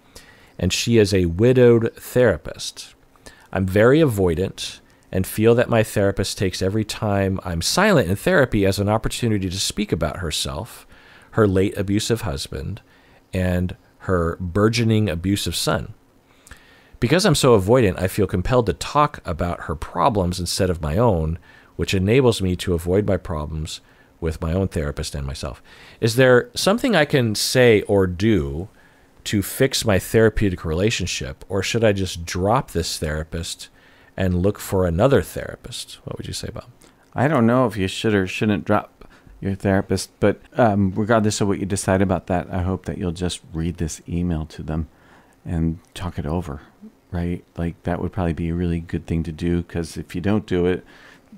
and she is a widowed therapist. I'm very avoidant and feel that my therapist takes every time I'm silent in therapy as an opportunity to speak about herself, her late abusive husband, and her burgeoning abusive son. Because I'm so avoidant, I feel compelled to talk about her problems instead of my own, which enables me to avoid my problems with my own therapist and myself. Is there something I can say or do to fix my therapeutic relationship, or should I just drop this therapist and look for another therapist?" What would you say, Bob? I don't know if you should or shouldn't drop your therapist, but regardless of what you decide about that, I hope that you'll just read this email to them and talk it over, right? Like, that would probably be a really good thing to do, because if you don't do it,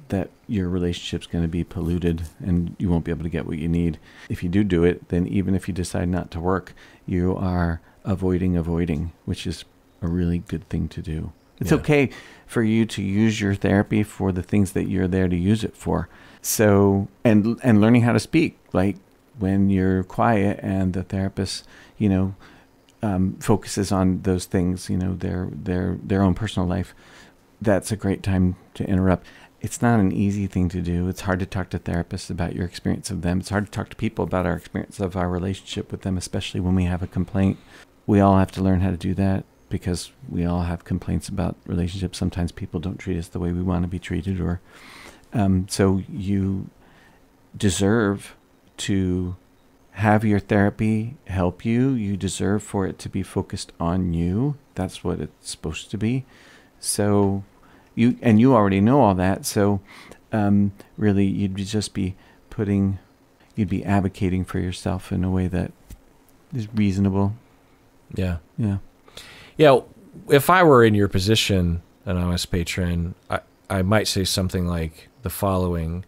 that your relationship's going to be polluted and you won't be able to get what you need. If you do it, then even if you decide not to work, you are avoiding, which is a really good thing to do. It's okay for you to use your therapy for the things that you're there to use it for. So, and learning how to speak, like when you're quiet and the therapist, focuses on those things, their own personal life, that's a great time to interrupt. It's not an easy thing to do. It's hard to talk to therapists about your experience of them. It's hard to talk to people about our experience of our relationship with them, especially when we have a complaint. We all have to learn how to do that, because we all have complaints about relationships. Sometimes people don't treat us the way we want to be treated, or so you deserve to have your therapy help you. You deserve for it to be focused on you. That's what it's supposed to be. So you already know all that. So really, you'd be advocating for yourself in a way that is reasonable. Yeah. Yeah. Yeah. If I were in your position, anonymous patron, I might say something like the following,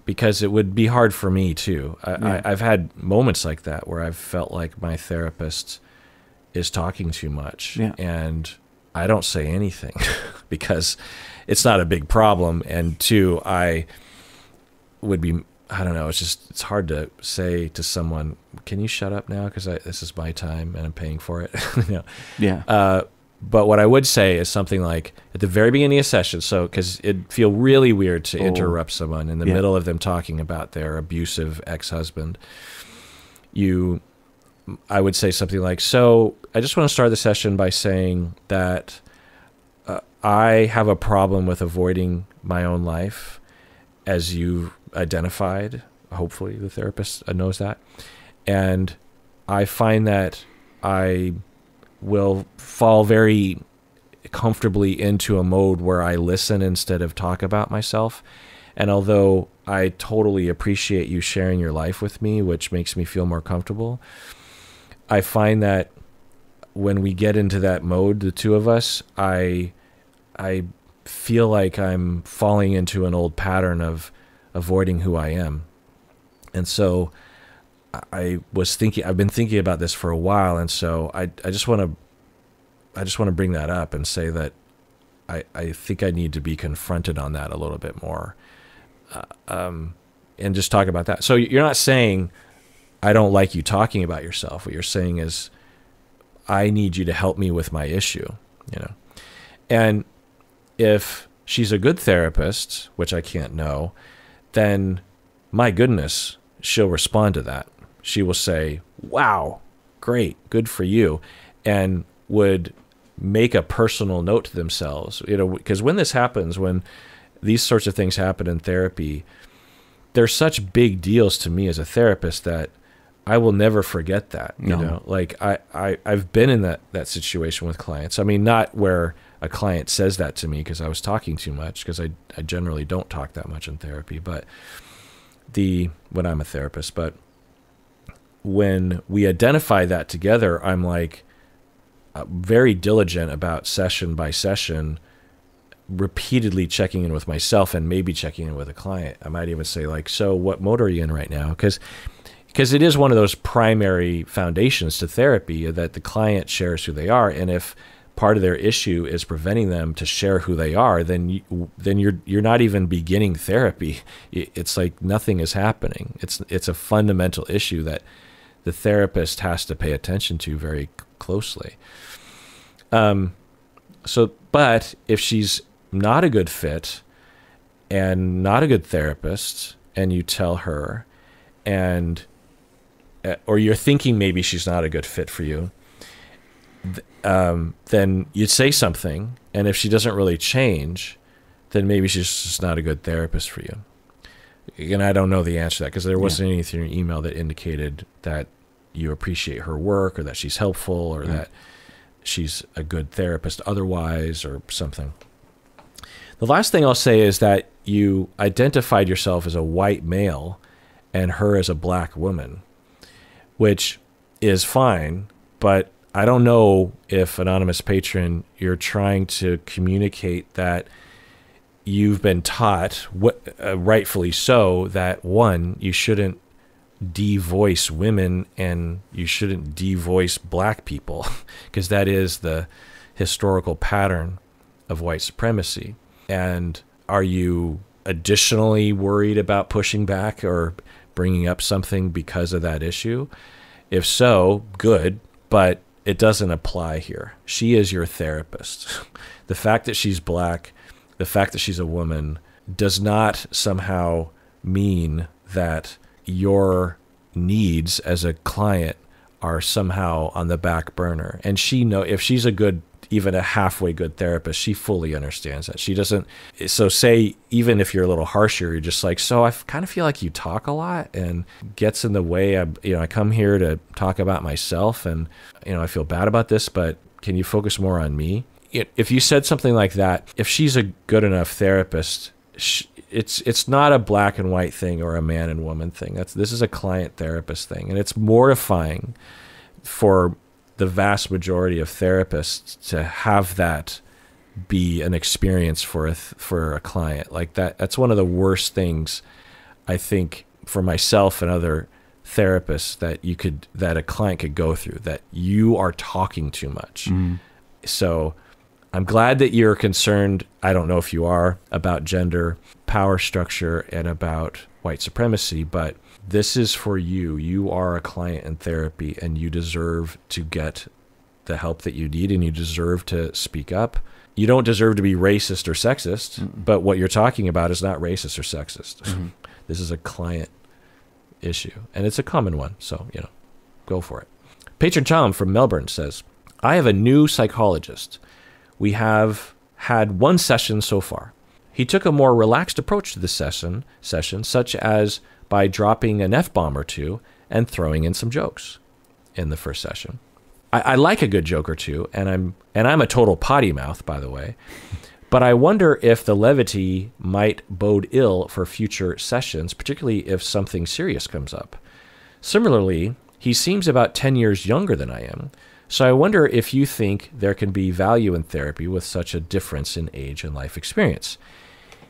because it would be hard for me too. I've had moments like that where I've felt like my therapist is talking too much, and I don't say anything because it's not a big problem. And two, I don't know. It's hard to say to someone, "Can you shut up now? Because this is my time and I'm paying for it." Yeah. But what I would say is something like at the very beginning of a session, so because it'd feel really weird to interrupt someone in the middle of them talking about their abusive ex-husband. I would say something like, "So I just want to start the session by saying that I have a problem with avoiding my own life, as you identified. Hopefully the therapist knows that. And I find that I will fall very comfortably into a mode where I listen instead of talk about myself. And although I totally appreciate you sharing your life with me, which makes me feel more comfortable, I find that when we get into that mode, the two of us, I feel like I'm falling into an old pattern of avoiding who I am. And so I've been thinking about this for a while, and so I just want to bring that up and say that I think I need to be confronted on that a little bit more, and just talk about that. So you're not saying I don't like you talking about yourself. What you're saying is I need you to help me with my issue, And if she's a good therapist, which I can't know, then my goodness, she'll respond to that. She will say, "Wow, great, good for you," and would make a personal note to themselves. Because when this happens, when these sorts of things happen in therapy, they're such big deals to me as a therapist that I will never forget that. Like I've been in that situation with clients. I mean, not where a client says that to me because I was talking too much, because I generally don't talk that much in therapy, but when I'm a therapist. But when we identify that together, I'm like very diligent about session by session, repeatedly checking in with myself and maybe checking in with a client. I might even say like, so what mode are you in right now? Because it is one of those primary foundations to therapy, that the client shares who they are. And if part of their issue is preventing them to share who they are, then you're not even beginning therapy. It's like nothing is happening. It's a fundamental issue that the therapist has to pay attention to very closely. But if she's not a good fit and not a good therapist, and you tell her, or you're thinking maybe she's not a good fit for you, then you'd say something. And if she doesn't really change, then maybe she's just not a good therapist for you. And I don't know the answer to that, because there wasn't anything in your email that indicated that you appreciate her work, or that she's helpful, or that she's a good therapist otherwise, or something. The last thing I'll say is that you identified yourself as a white male and her as a black woman, which is fine, but I don't know if, anonymous patron, you're trying to communicate that you've been taught, rightfully so, that one, you shouldn't de-voice women and you shouldn't de-voice black people, because that is the historical pattern of white supremacy. And are you additionally worried about pushing back or bringing up something because of that issue? If so, good, but it doesn't apply here. She is your therapist. The fact that she's black, the fact that she's a woman, does not somehow mean that your needs as a client are somehow on the back burner. And if she's a good, even a halfway good therapist, she fully understands that. She doesn't. So say, even if you're a little harsher, you're just like, so I kind of feel like you talk a lot and gets in the way. I come here to talk about myself, and I feel bad about this, but can you focus more on me? If you said something like that, if she's a good enough therapist, it's not a black and white thing or a man and woman thing. This is a client therapist thing, and it's mortifying for the vast majority of therapists to have that be an experience for a client like that. That's one of the worst things, I think, for myself and other therapists that a client could go through, that you are talking too much. So I'm glad that you're concerned, I don't know if you are, about gender, power structure, and about white supremacy, but this is for you. You are a client in therapy, and you deserve to get the help that you need, and you deserve to speak up. You don't deserve to be racist or sexist, but what you're talking about is not racist or sexist. This is a client issue, and it's a common one, so, go for it. Patron Tom from Melbourne says, I have a new psychologist. We have had one session so far. He took a more relaxed approach to the session, such as by dropping an F-bomb or two and throwing in some jokes in the first session. I like a good joke or two, and I'm a total potty mouth, by the way, but I wonder if the levity might bode ill for future sessions, particularly if something serious comes up. Similarly, he seems about 10 years younger than I am, so I wonder if you think there can be value in therapy with such a difference in age and life experience.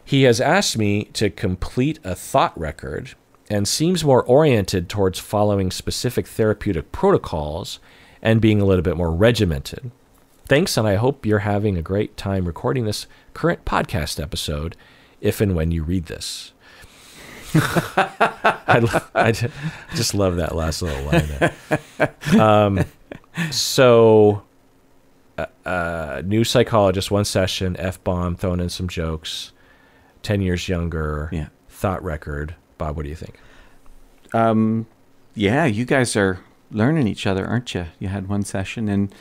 He has asked me to complete a thought record and seems more oriented towards following specific therapeutic protocols and being a little bit more regimented. Thanks, and I hope you're having a great time recording this current podcast episode, if and when you read this. I just love that last little line there. So, new psychologist, one session, F-bomb, throwing in some jokes, 10 years younger, thought record. Bob, what do you think? Yeah, you guys are learning each other, aren't you? You had one session, and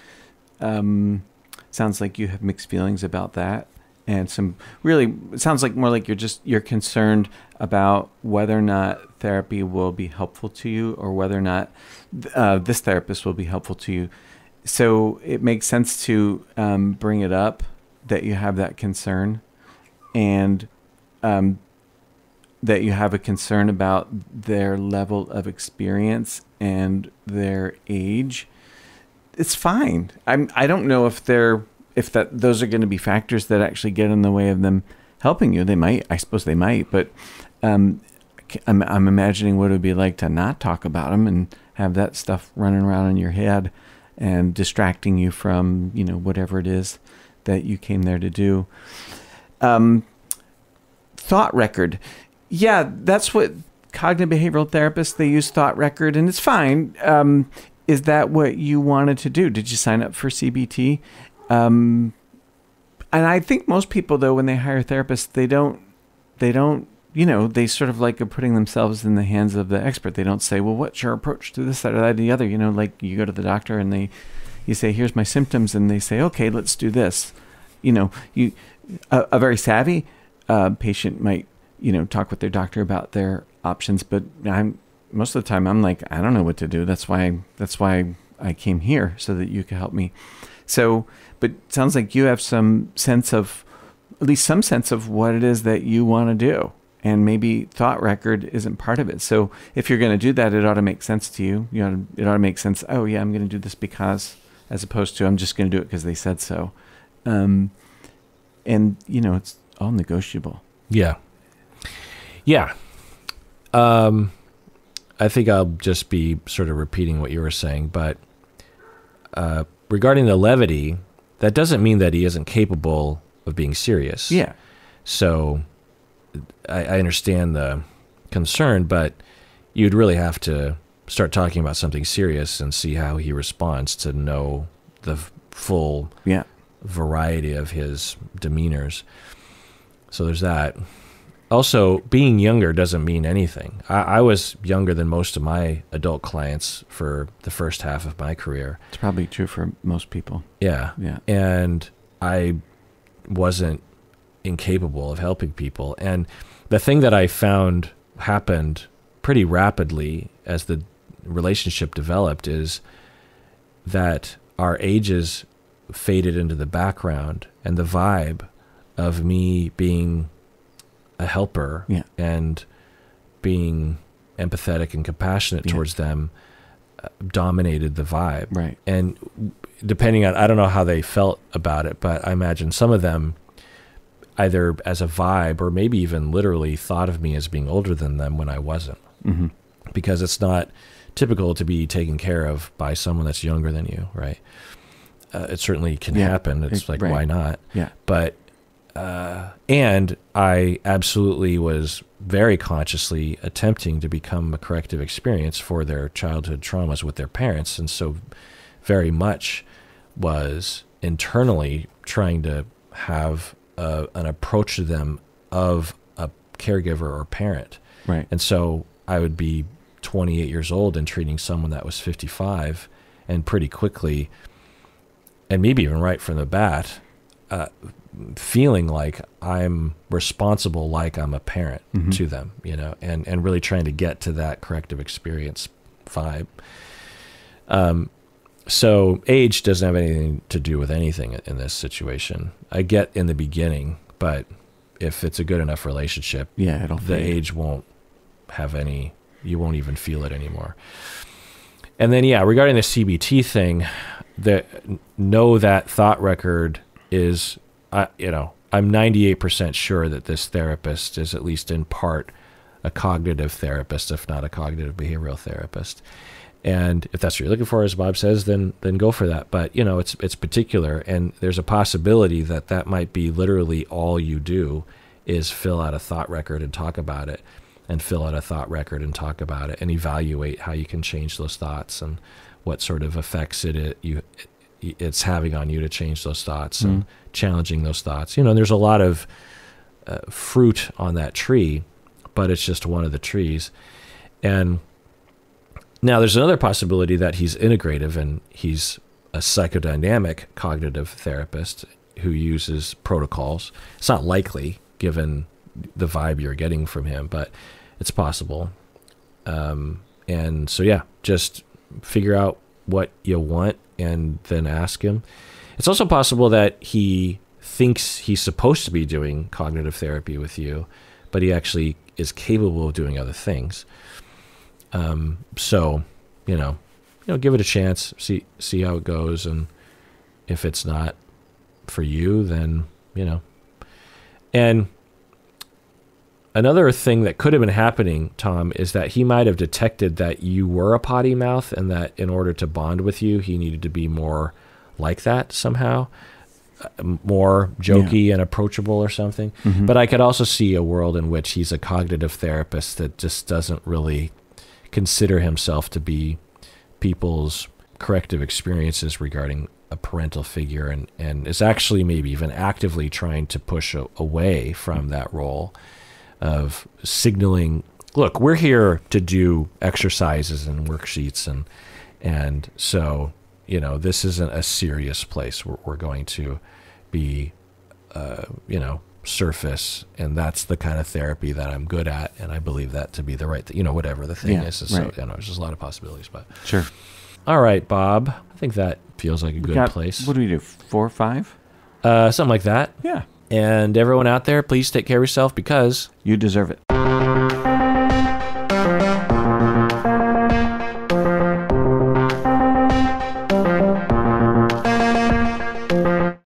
sounds like you have mixed feelings about that. And it sounds like more like you're concerned about whether or not therapy will be helpful to you, or whether or not this therapist will be helpful to you. So it makes sense to bring it up that you have that concern, and that you have a concern about their level of experience and their age. It's fine. I don't know if those are going to be factors that actually get in the way of them helping you. They might. I suppose they might. But I'm imagining what it would be like to not talk about them and have that stuff running around in your head and distracting you from, whatever it is that you came there to do. Thought record. Yeah, that's what cognitive behavioral therapists, they use thought record, and it's fine. Is that what you wanted to do? Did you sign up for CBT? And I think most people, though, when they hire therapists, they don't, they sort of like are putting themselves in the hands of the expert. They don't say, well, what's your approach to this, that, or that, or the other? Like you go to the doctor and you say, here's my symptoms. And they say, okay, let's do this. A very savvy patient might, talk with their doctor about their options. But most of the time I'm like, I don't know what to do. That's why I came here, so that you can help me. So, but it sounds like you have some sense of what it is that you want to do. And maybe thought record isn't part of it. So if you're going to do that, it ought to make sense to you. It ought to make sense. Oh yeah, I'm going to do this because, as opposed to I'm just going to do it because they said so. And it's all negotiable. Yeah. Yeah. I think I'll just be sort of repeating what you were saying, but regarding the levity, that doesn't mean that he isn't capable of being serious. Yeah. So I understand the concern, but you'd really have to start talking about something serious and see how he responds to know the full variety of his demeanors. So there's that. Also, being younger doesn't mean anything. I was younger than most of my adult clients for the first half of my career. It's probably true for most people. Yeah. Yeah. And I wasn't incapable of helping people. And the thing that I found happened pretty rapidly as the relationship developed is that our ages faded into the background, and the vibe of me being a helper and being empathetic and compassionate towards them dominated the vibe. Right. And depending on, I don't know how they felt about it, but I imagine some of them either as a vibe or maybe even literally thought of me as being older than them when I wasn't. Mm-hmm. Because it's not typical to be taken care of by someone that's younger than you, right? It certainly can happen. It's like, why not? Yeah. But and I absolutely was very consciously attempting to become a corrective experience for their childhood traumas with their parents. And so very much was internally trying to have an approach to them of a caregiver or parent. Right. And so I would be 28 years old and treating someone that was 55, and pretty quickly, and maybe even right from the bat, feeling like I'm responsible, like I'm a parent to them, and really trying to get to that corrective experience vibe. So age doesn't have anything to do with anything in this situation. I get in the beginning, but if it's a good enough relationship, the age won't have any, you won't even feel it anymore. And then, regarding the CBT thing, know that thought record is, I'm 98% sure that this therapist is at least in part a cognitive therapist, if not a cognitive behavioral therapist. And if that's what you're looking for, as Bob says, then go for that. But, it's particular, and there's a possibility that might be literally all you do is fill out a thought record and talk about it, and fill out a thought record and talk about it, and evaluate how you can change those thoughts and what sort of effects it's having on you to change those thoughts and challenging those thoughts. There's a lot of fruit on that tree, but it's just one of the trees. And now there's another possibility that he's integrative and he's a psychodynamic cognitive therapist who uses protocols. It's not likely given the vibe you're getting from him, but it's possible. And so, just figure out what you want and then ask him. It's also possible that he thinks he's supposed to be doing cognitive therapy with you, but he actually is capable of doing other things. So, give it a chance, see how it goes. And if it's not for you, then, and another thing that could have been happening, Tom, is that he might have detected that you were a potty mouth and that in order to bond with you, he needed to be more like that somehow, more jokey and approachable or something. Mm-hmm. But I could also see a world in which he's a cognitive therapist that just doesn't really consider himself to be people's corrective experiences regarding a parental figure, and is actually maybe even actively trying to push away from that role of signaling, look, we're here to do exercises and worksheets, and so, this isn't a serious place. We're going to be, surface, and that's the kind of therapy that I'm good at, and I believe that to be the right thing, whatever the thing is. Right. So, there's just a lot of possibilities, but. Sure. All right, Bob. I think that feels like a good place. What do we do, 4 or 5? Something like that. Yeah. And everyone out there, please take care of yourself because you deserve it.